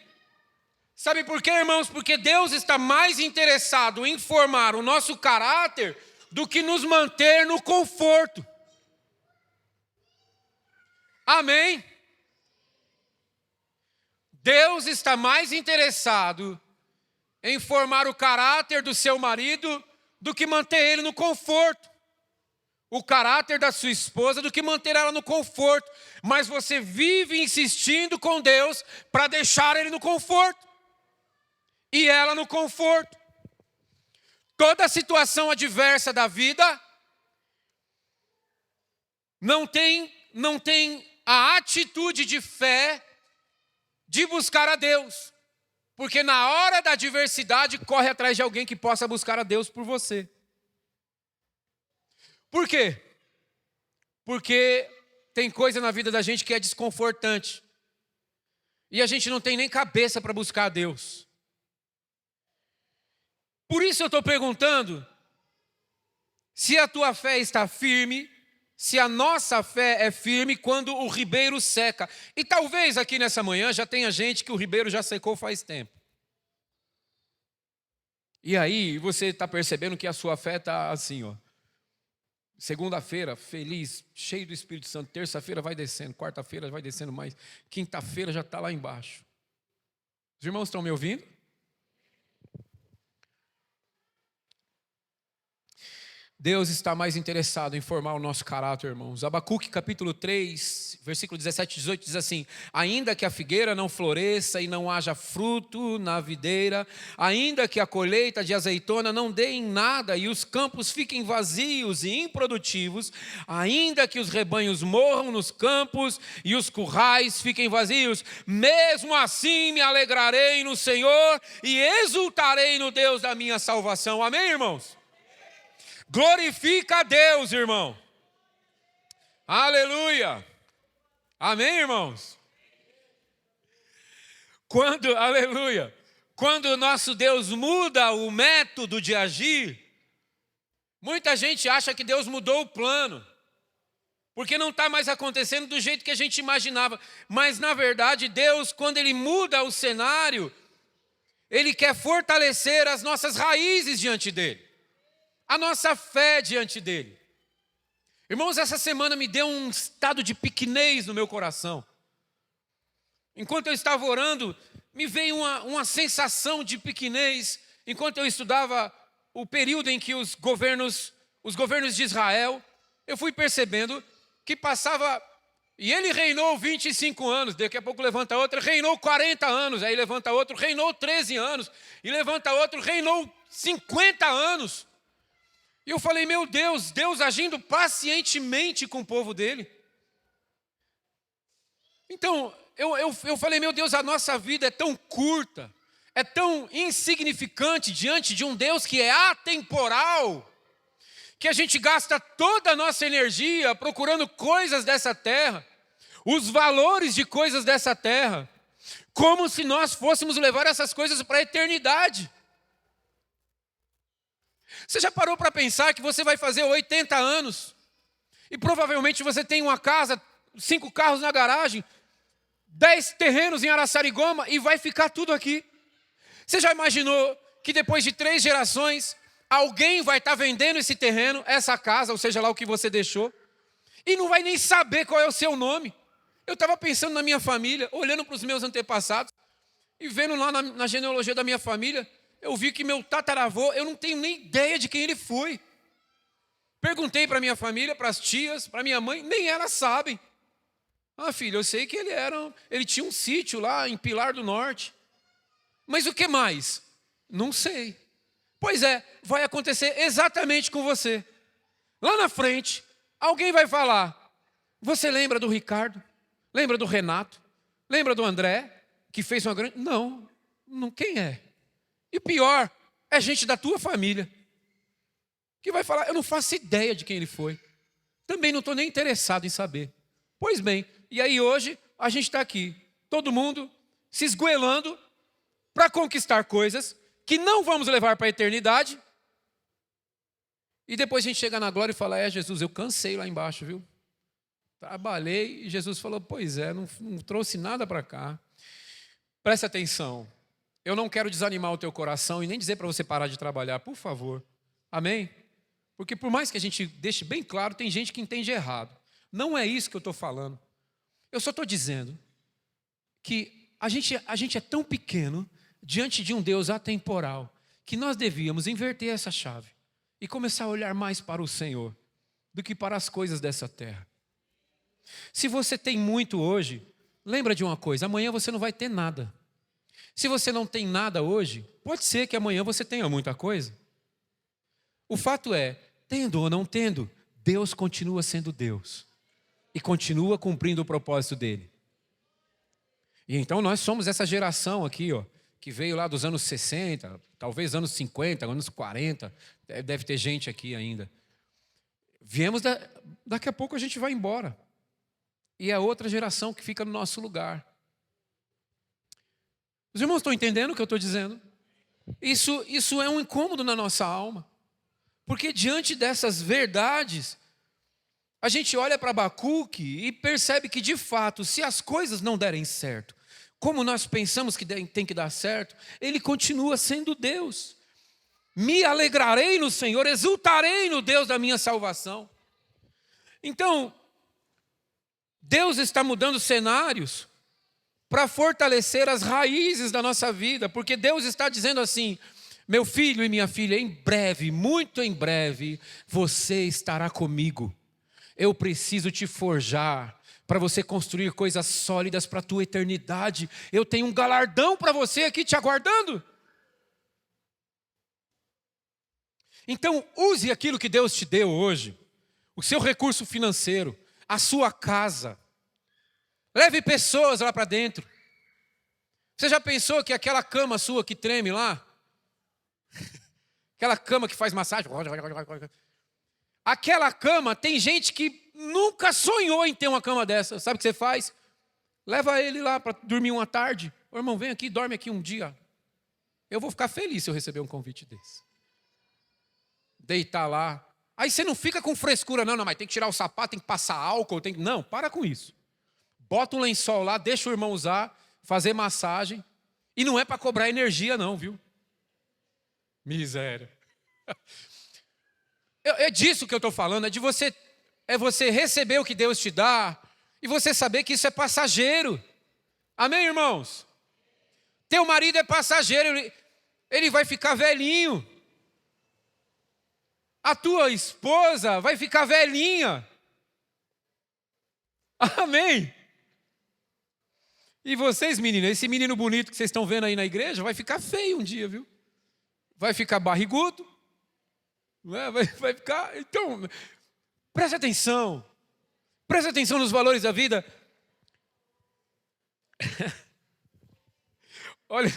Sabe por quê, irmãos? Porque Deus está mais interessado em formar o nosso caráter do que nos manter no conforto. Amém? Deus está mais interessado em formar o caráter do seu marido do que manter ele no conforto. O caráter da sua esposa do que manter ela no conforto. Mas você vive insistindo com Deus para deixar ele no conforto. E ela no conforto. Toda situação adversa da vida não tem a atitude de fé de buscar a Deus. Porque na hora da adversidade corre atrás de alguém que possa buscar a Deus por você. Por quê? Porque tem coisa na vida da gente que é desconfortante. E a gente não tem nem cabeça para buscar a Deus. Por isso eu estou perguntando se a tua fé está firme, se a nossa fé é firme quando o ribeiro seca. E talvez aqui nessa manhã já tenha gente que o ribeiro já secou faz tempo. E aí você está percebendo que a sua fé está assim, ó. Segunda-feira, feliz, cheio do Espírito Santo. Terça-feira vai descendo, quarta-feira vai descendo mais. Quinta-feira já está lá embaixo. Os irmãos estão me ouvindo? Deus está mais interessado em formar o nosso caráter, irmãos. Abacuque capítulo 3, versículo 17 e 18 diz assim: ainda que a figueira não floresça e não haja fruto na videira, ainda que a colheita de azeitona não dê em nada e os campos fiquem vazios e improdutivos, ainda que os rebanhos morram nos campos e os currais fiquem vazios, mesmo assim me alegrarei no Senhor e exultarei no Deus da minha salvação. Amém, irmãos? Glorifica a Deus, irmão. Aleluia! Amém, irmãos? Aleluia! Quando o nosso Deus muda o método de agir, muita gente acha que Deus mudou o plano, porque não está mais acontecendo do jeito que a gente imaginava. Mas, na verdade, Deus, quando Ele muda o cenário, Ele quer fortalecer as nossas raízes diante dEle, a nossa fé diante dEle. Irmãos, essa semana me deu um estado de pequenez no meu coração. Enquanto eu estava orando, me veio uma sensação de pequenez, enquanto eu estudava o período em que os governos de Israel, eu fui percebendo que passava, e ele reinou 25 anos, daqui a pouco levanta outro, reinou 40 anos, aí levanta outro, reinou 13 anos, e levanta outro, reinou 50 anos. E eu falei, meu Deus, Deus agindo pacientemente com o povo dele. Então, eu falei, meu Deus, a nossa vida é tão curta, é tão insignificante diante de um Deus que é atemporal, que a gente gasta toda a nossa energia procurando coisas dessa terra, os valores de coisas dessa terra, como se nós fôssemos levar essas coisas para a eternidade. Você já parou para pensar que você vai fazer 80 anos e provavelmente você tem uma casa, 5 carros na garagem, 10 terrenos em Araçarigoma e vai ficar tudo aqui? Você já imaginou que depois de 3 gerações, alguém vai estar vendendo esse terreno, essa casa, ou seja lá o que você deixou, e não vai nem saber qual é o seu nome? Eu estava pensando na minha família, olhando para os meus antepassados, e vendo lá na genealogia da minha família, eu vi que meu tataravô, eu não tenho nem ideia de quem ele foi. Perguntei para minha família, para as tias, para minha mãe, nem elas sabem. Ah, filho, eu sei que ele tinha um sítio lá em Pilar do Norte. Mas o que mais? Não sei. Pois é, vai acontecer exatamente com você. Lá na frente, alguém vai falar, você lembra do Ricardo? Lembra do Renato? Lembra do André? Que fez uma grande... Não, quem é? E pior, é gente da tua família que vai falar, eu não faço ideia de quem ele foi. Também não estou nem interessado em saber. Pois bem, e aí hoje a gente está aqui, todo mundo se esgoelando para conquistar coisas que não vamos levar para a eternidade. E depois a gente chega na glória e fala, Jesus, eu cansei lá embaixo, viu? Trabalhei e Jesus falou, pois é, não trouxe nada para cá. Presta atenção. Eu não quero desanimar o teu coração e nem dizer para você parar de trabalhar, por favor. Amém? Porque por mais que a gente deixe bem claro, tem gente que entende errado. Não é isso que eu estou falando. Eu só estou dizendo que a gente é tão pequeno diante de um Deus atemporal que nós devíamos inverter essa chave e começar a olhar mais para o Senhor do que para as coisas dessa terra. Se você tem muito hoje, lembra de uma coisa, amanhã você não vai ter nada. Se você não tem nada hoje, pode ser que amanhã você tenha muita coisa. O fato é, tendo ou não tendo, Deus continua sendo Deus. E continua cumprindo o propósito dele. E então nós somos essa geração aqui, que veio lá dos anos 60, talvez anos 50, anos 40, deve ter gente aqui ainda. Viemos, daqui a pouco a gente vai embora. E é outra geração que fica no nosso lugar. Os irmãos estão entendendo o que eu estou dizendo? Isso é um incômodo na nossa alma. Porque diante dessas verdades, a gente olha para Abacuque e percebe que, de fato, se as coisas não derem certo, como nós pensamos que tem que dar certo, ele continua sendo Deus. Me alegrarei no Senhor, exultarei no Deus da minha salvação. Então, Deus está mudando cenários para fortalecer as raízes da nossa vida, porque Deus está dizendo assim, meu filho e minha filha, em breve, muito em breve, você estará comigo. Eu preciso te forjar para você construir coisas sólidas para a tua eternidade. Eu tenho um galardão para você aqui te aguardando. Então, use aquilo que Deus te deu hoje, o seu recurso financeiro, a sua casa. Leve pessoas lá para dentro. Você já pensou que aquela cama sua que treme lá, aquela cama que faz massagem, Aquela cama, tem gente que nunca sonhou em ter uma cama dessa. Sabe o que você faz? Leva ele lá para dormir uma tarde. Ô, irmão, vem aqui, dorme aqui um dia. Eu vou ficar feliz se eu receber um convite desse. Deitar lá. Aí você não fica com frescura, não, mas tem que tirar o sapato, tem que passar álcool. Não, para com isso. Bota um lençol lá, deixa o irmão usar, fazer massagem. E não é para cobrar energia, não, viu? Miséria. É disso que eu estou falando, é você receber o que Deus te dá e você saber que isso é passageiro. Amém, irmãos? Teu marido é passageiro, ele vai ficar velhinho. A tua esposa vai ficar velhinha. Amém? E vocês, meninas, esse menino bonito que vocês estão vendo aí na igreja vai ficar feio um dia, viu? Vai ficar barrigudo. Vai ficar... Então, preste atenção. Preste atenção nos valores da vida. Olha,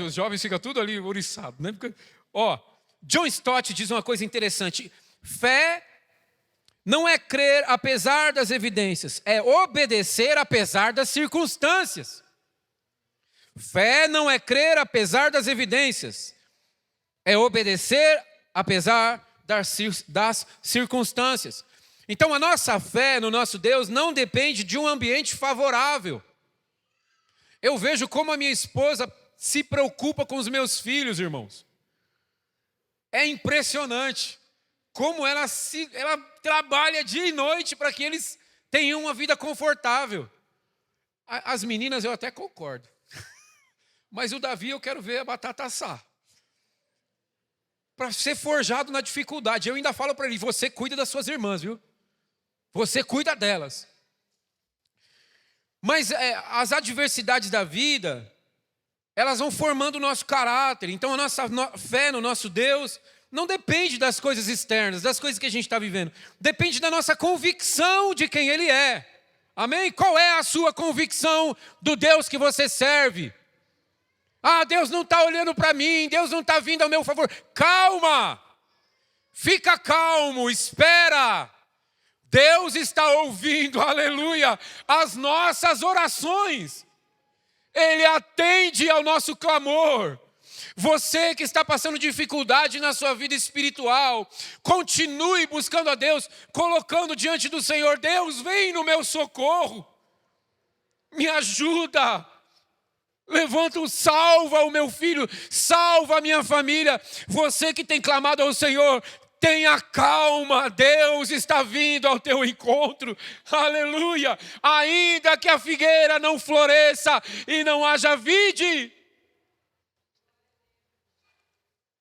os jovens ficam tudo ali ouriçados, né? John Stott diz uma coisa interessante. Fé não é crer apesar das evidências, é obedecer apesar das circunstâncias. Fé não é crer apesar das evidências, é obedecer apesar das circunstâncias. Então a nossa fé no nosso Deus não depende de um ambiente favorável. Eu vejo como a minha esposa se preocupa com os meus filhos, irmãos. É impressionante como ela trabalha dia e noite para que eles tenham uma vida confortável. As meninas eu até concordo. Mas o Davi eu quero ver a batata assar. Para ser forjado na dificuldade. Eu ainda falo para ele, você cuida das suas irmãs, viu? Você cuida delas. Mas as adversidades da vida, elas vão formando o nosso caráter. Então a nossa fé no nosso Deus não depende das coisas externas, das coisas que a gente está vivendo. Depende da nossa convicção de quem Ele é. Amém? Qual é a sua convicção do Deus que você serve? Ah, Deus não está olhando para mim, Deus não está vindo ao meu favor. Calma! Fica calmo, espera! Deus está ouvindo, aleluia, as nossas orações. Ele atende ao nosso clamor. Você que está passando dificuldade na sua vida espiritual, continue buscando a Deus, colocando diante do Senhor, Deus, vem no meu socorro, me ajuda, levanta, salva o meu filho, salva a minha família. Você que tem clamado ao Senhor, tenha calma, Deus está vindo ao teu encontro, aleluia. Ainda que a figueira não floresça e não haja vide,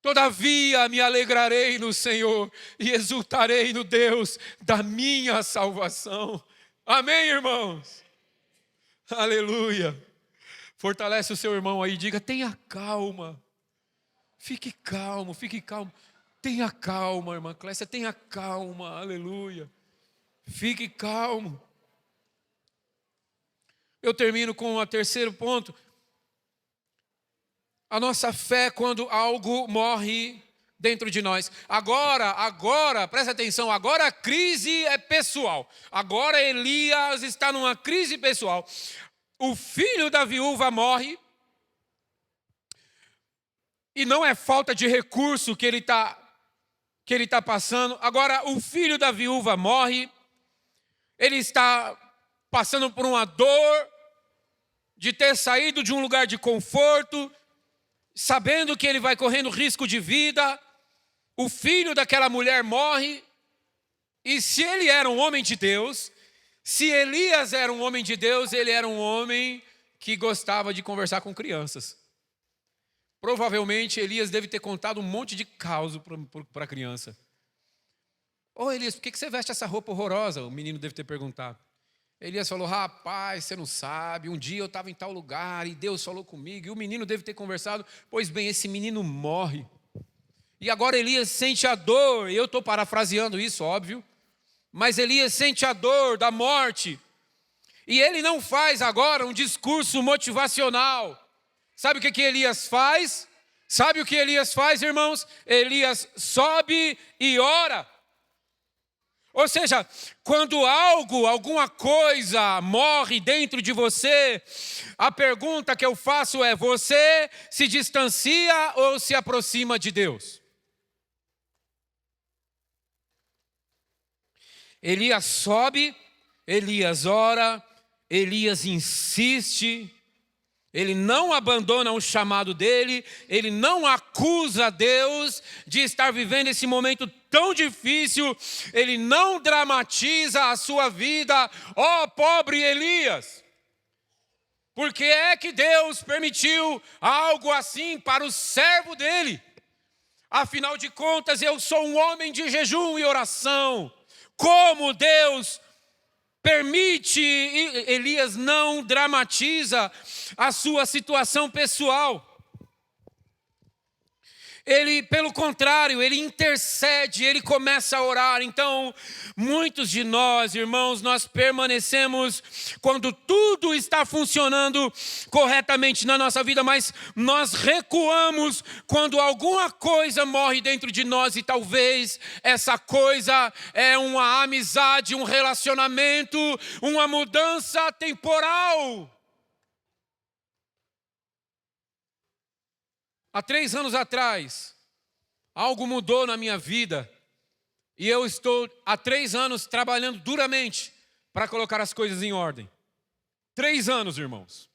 todavia me alegrarei no Senhor e exultarei no Deus da minha salvação. Amém, irmãos? Aleluia. Fortalece o seu irmão aí, diga, tenha calma. Fique calmo, fique calmo. Tenha calma, irmã Clécia, tenha calma, aleluia. Fique calmo. Eu termino com o terceiro ponto. A nossa fé quando algo morre dentro de nós. Agora, presta atenção, agora a crise é pessoal. Agora Elias está numa crise pessoal. O filho da viúva morre. E não é falta de recurso que ele está passando. Agora o filho da viúva morre. Ele está passando por uma dor de ter saído de um lugar de conforto, sabendo que ele vai correndo risco de vida. O filho daquela mulher morre. E se ele era um homem de Deus, se Elias era um homem de Deus, ele era um homem que gostava de conversar com crianças. Provavelmente Elias deve ter contado um monte de caos para a criança. Ô Elias, por que você veste essa roupa horrorosa? O menino deve ter perguntado. Elias falou, rapaz, você não sabe, um dia eu estava em tal lugar e Deus falou comigo. E o menino deve ter conversado, pois bem, esse menino morre. E agora Elias sente a dor, e eu estou parafraseando isso, óbvio. Mas Elias sente a dor da morte. E ele não faz agora um discurso motivacional. Sabe o que Elias faz? Sabe o que Elias faz, irmãos? Elias sobe e ora. Ou seja, quando algo, alguma coisa morre dentro de você, a pergunta que eu faço é: você se distancia ou se aproxima de Deus? Elias sobe, Elias ora, Elias insiste, ele não abandona o chamado dele, ele não acusa Deus de estar vivendo esse momento tão difícil, ele não dramatiza a sua vida, ó pobre Elias. Por que é que Deus permitiu algo assim para o servo dele? Afinal de contas, eu sou um homem de jejum e oração. Como Deus permite, Elias não dramatiza a sua situação pessoal. Ele, pelo contrário, ele intercede, ele começa a orar. Então, muitos de nós, irmãos, nós permanecemos quando tudo está funcionando corretamente na nossa vida, mas nós recuamos quando alguma coisa morre dentro de nós, e talvez essa coisa é uma amizade, um relacionamento, uma mudança temporal. Há 3 anos atrás, algo mudou na minha vida e eu estou há 3 anos trabalhando duramente para colocar as coisas em ordem. 3 anos, irmãos.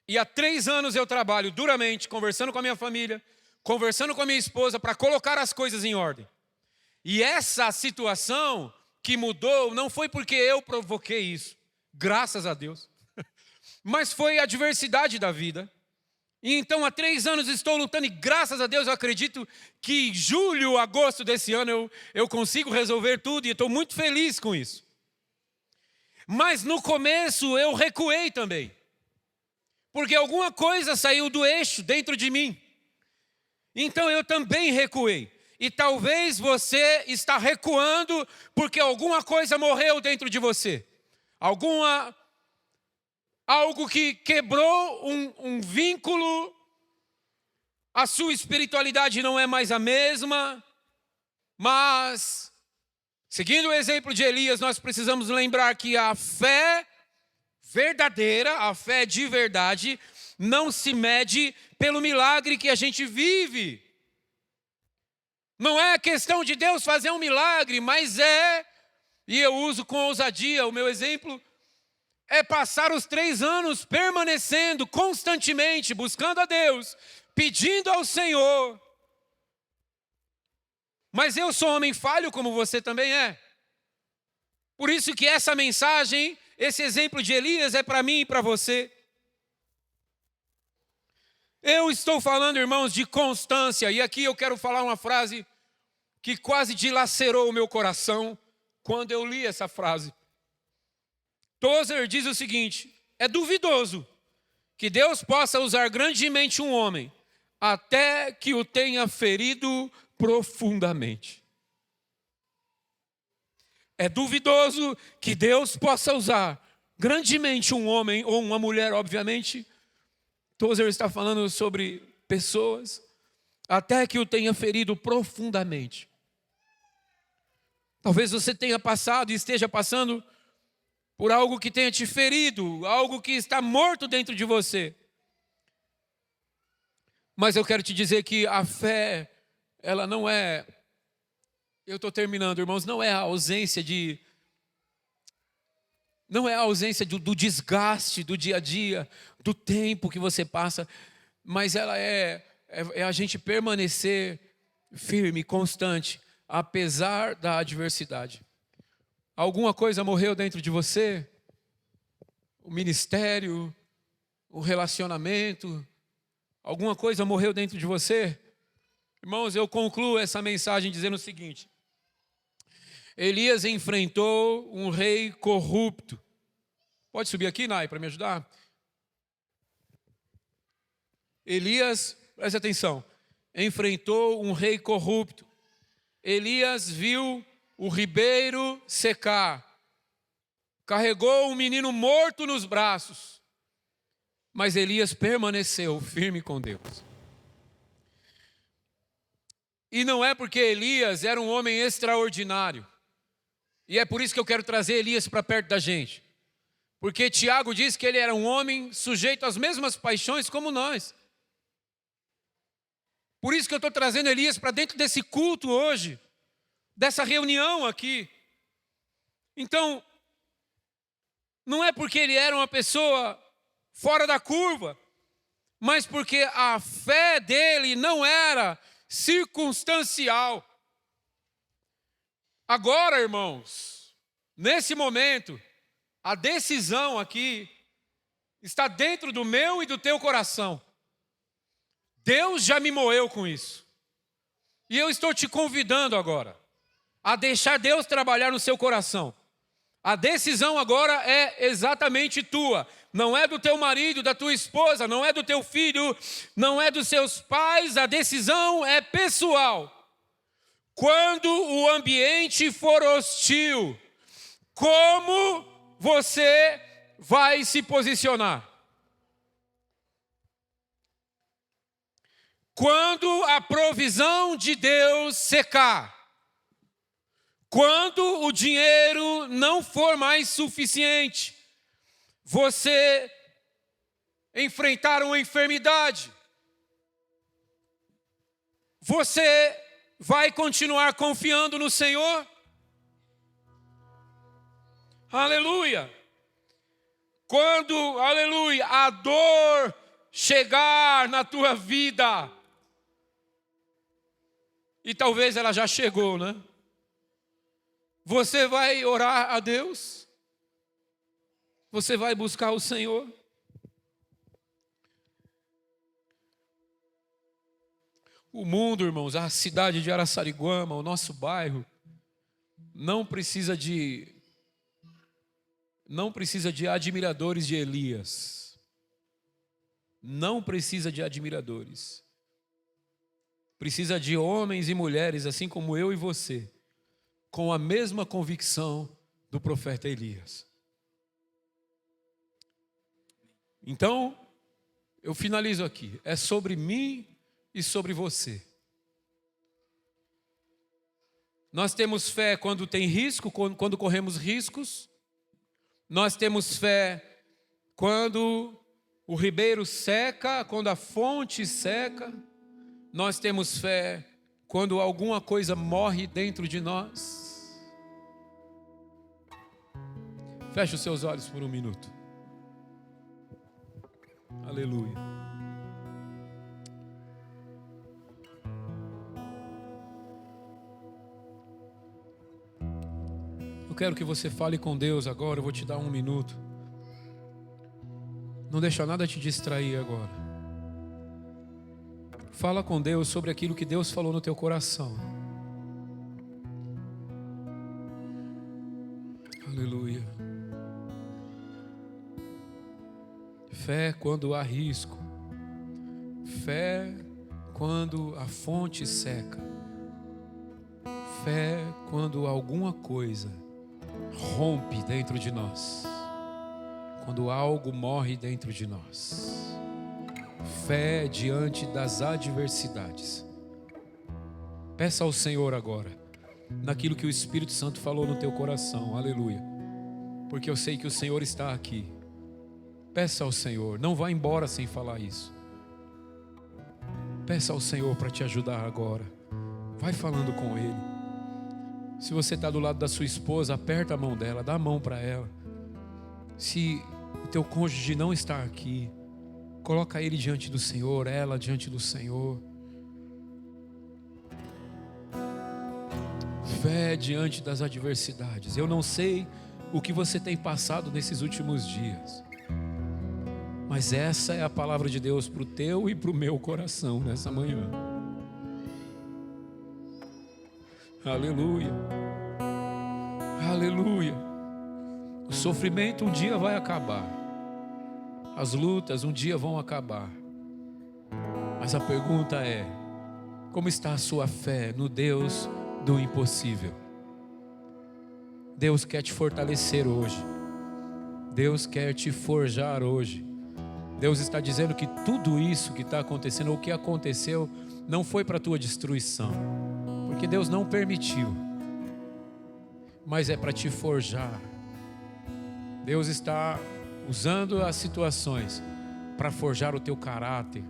E há 3 anos eu trabalho duramente, conversando com a minha família, conversando com a minha esposa para colocar as coisas em ordem. E essa situação que mudou não foi porque eu provoquei isso, graças a Deus, mas foi a adversidade da vida. E então há 3 anos estou lutando e graças a Deus eu acredito que em julho, agosto desse ano eu consigo resolver tudo e estou muito feliz com isso. Mas no começo eu recuei também, porque alguma coisa saiu do eixo dentro de mim. Então eu também recuei. E talvez você está recuando porque alguma coisa morreu dentro de você. Algo que quebrou um vínculo, a sua espiritualidade não é mais a mesma, mas, seguindo o exemplo de Elias, nós precisamos lembrar que a fé verdadeira, a fé de verdade, não se mede pelo milagre que a gente vive. Não é questão de Deus fazer um milagre, mas e eu uso com ousadia o meu exemplo, é passar os 3 anos permanecendo constantemente, buscando a Deus, pedindo ao Senhor. Mas eu sou homem falho como você também é. Por isso que essa mensagem, esse exemplo de Elias é para mim e para você. Eu estou falando, irmãos, de constância. E aqui eu quero falar uma frase que quase dilacerou o meu coração quando eu li essa frase. Tozer diz o seguinte: é duvidoso que Deus possa usar grandemente um homem até que o tenha ferido profundamente. É duvidoso que Deus possa usar grandemente um homem ou uma mulher, obviamente. Tozer está falando sobre pessoas, até que o tenha ferido profundamente. Talvez você tenha passado e esteja passando por algo que tenha te ferido, algo que está morto dentro de você. Mas eu quero te dizer que a fé, ela não é, eu estou terminando, irmãos, não é a ausência do desgaste do dia a dia, do tempo que você passa, mas ela é a gente permanecer firme, constante, apesar da adversidade. Alguma coisa morreu dentro de você? O ministério, o relacionamento, alguma coisa morreu dentro de você? Irmãos, eu concluo essa mensagem dizendo o seguinte: Elias enfrentou um rei corrupto. Pode subir aqui, Nai, para me ajudar? Elias, preste atenção, enfrentou um rei corrupto. Elias viu o ribeiro secar, carregou um menino morto nos braços, mas Elias permaneceu firme com Deus. E não é porque Elias era um homem extraordinário, E é por isso que eu quero trazer Elias para perto da gente. Porque Tiago diz que ele era um homem sujeito às mesmas paixões como nós. Por isso que eu estou trazendo Elias para dentro desse culto hoje, dessa reunião aqui. Então, não é porque ele era uma pessoa fora da curva, mas porque a fé dele não era circunstancial. Agora, irmãos, nesse momento, a decisão aqui está dentro do meu e do teu coração. Deus já me moeu com isso. E eu estou te convidando agora a deixar Deus trabalhar no seu coração. A decisão agora é exatamente tua. Não é do teu marido, da tua esposa, não é do teu filho, não é dos seus pais. A decisão é pessoal. Quando o ambiente for hostil, como você vai se posicionar? Quando a provisão de Deus secar, quando o dinheiro não for mais suficiente, você enfrentar uma enfermidade, você vai continuar confiando no Senhor? Aleluia! Quando, aleluia, a dor chegar na tua vida, e talvez ela já chegou, né? Você vai orar a Deus? Você vai buscar o Senhor? O mundo, irmãos, a cidade de Araçariguama, o nosso bairro, não precisa de admiradores de Elias. Não precisa de admiradores. Precisa de homens e mulheres, assim como eu e você, com a mesma convicção do profeta Elias. Então, eu finalizo aqui. É sobre mim e sobre você. Nós temos fé quando tem risco, quando corremos riscos. Nós temos fé quando o ribeiro seca, quando a fonte seca. Nós temos fé quando alguma coisa morre dentro de nós. Feche os seus olhos por um minuto. Aleluia. Eu quero que você fale com Deus agora. Eu vou te dar um minuto. Não deixa nada te distrair agora. Fala com Deus sobre aquilo que Deus falou no teu coração. Aleluia. Fé quando há risco. Fé quando a fonte seca. Fé quando alguma coisa rompe dentro de nós. Quando algo morre dentro de nós. Fé diante das adversidades. Peça ao Senhor agora, naquilo que o Espírito Santo falou no teu coração, aleluia, porque eu sei que o Senhor está aqui. Peça ao Senhor, não vá embora sem falar isso. Peça ao Senhor para te ajudar agora. Vai falando com Ele. Se você está do lado da sua esposa, aperta a mão dela, dá a mão para ela. Se o teu cônjuge não está aqui, coloca ele diante do Senhor, ela diante do Senhor. Fé diante das adversidades. Eu não sei o que você tem passado nesses últimos dias, mas essa é a palavra de Deus para o teu e para o meu coração nessa manhã. Aleluia. Aleluia. O sofrimento um dia vai acabar. As lutas um dia vão acabar. Mas a pergunta é: como está a sua fé no Deus do impossível? Deus quer te fortalecer hoje. Deus quer te forjar hoje. Deus está dizendo que tudo isso que está acontecendo, ou que aconteceu, não foi para a tua destruição, porque Deus não permitiu. mas é para te forjar. Deus está usando as situações para forjar o teu caráter,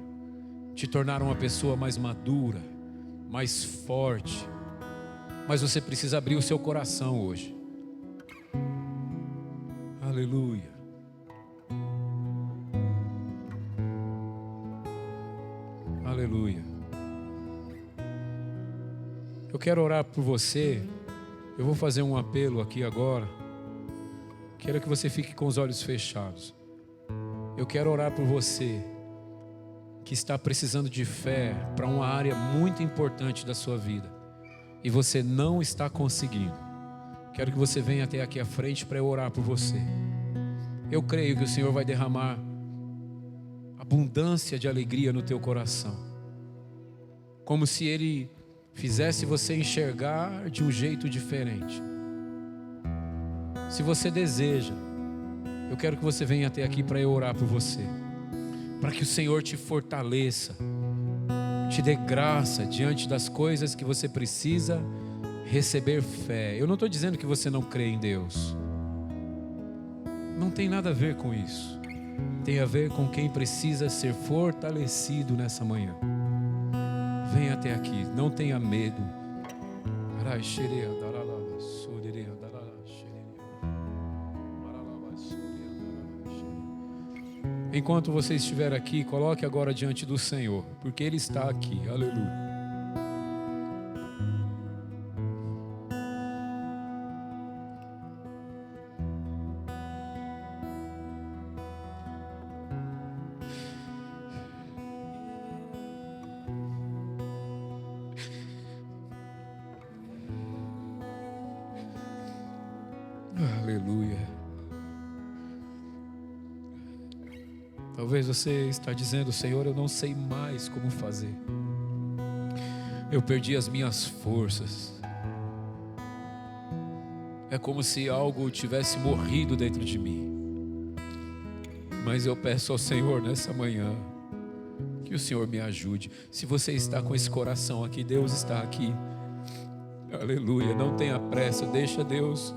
te tornar uma pessoa mais madura, mais forte. Mas você precisa abrir o seu coração hoje. Aleluia. Aleluia. Eu quero orar por você. Eu vou fazer um apelo aqui agora. Quero que você fique com os olhos fechados. Eu quero orar por você que está precisando de fé para uma área muito importante da sua vida e você não está conseguindo. Quero que você venha até aqui à frente para eu orar por você. Eu creio que o Senhor vai derramar abundância de alegria no teu coração, como se Ele fizesse você enxergar de um jeito diferente. Se você deseja, eu quero que você venha até aqui para eu orar por você, para que o Senhor te fortaleça, te dê graça diante das coisas que você precisa receber fé. Eu não estou dizendo que você não crê em Deus. Não tem nada a ver com isso. Tem a ver com quem precisa ser fortalecido nessa manhã. Venha até aqui, não tenha medo. Enquanto você estiver aqui, coloque agora diante do Senhor, porque Ele está aqui. Aleluia. Aleluia. Talvez você está dizendo: Senhor, eu não sei mais como fazer. Eu perdi as minhas forças. É como se algo tivesse morrido dentro de mim. Mas eu peço ao Senhor nessa manhã que o Senhor me ajude. Se você está com esse coração aqui, Deus está aqui. Aleluia. Não tenha pressa, deixa Deus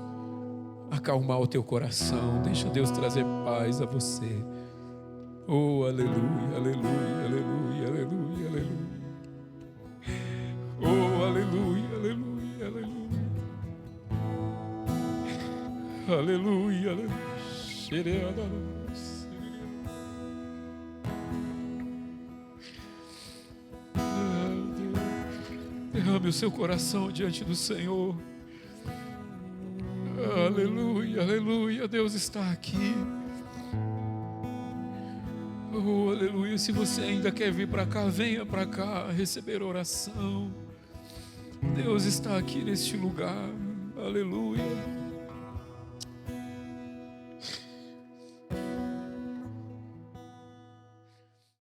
acalmar o teu coração, deixa Deus trazer paz a você. Oh, aleluia, aleluia, aleluia, aleluia, aleluia. Oh, aleluia, aleluia, aleluia. Aleluia, aleluia. Derrame o seu coração diante do Senhor. Aleluia, aleluia, Deus está aqui. Oh, aleluia. Se você ainda quer vir para cá, venha para cá receber oração. Deus está aqui neste lugar. Aleluia.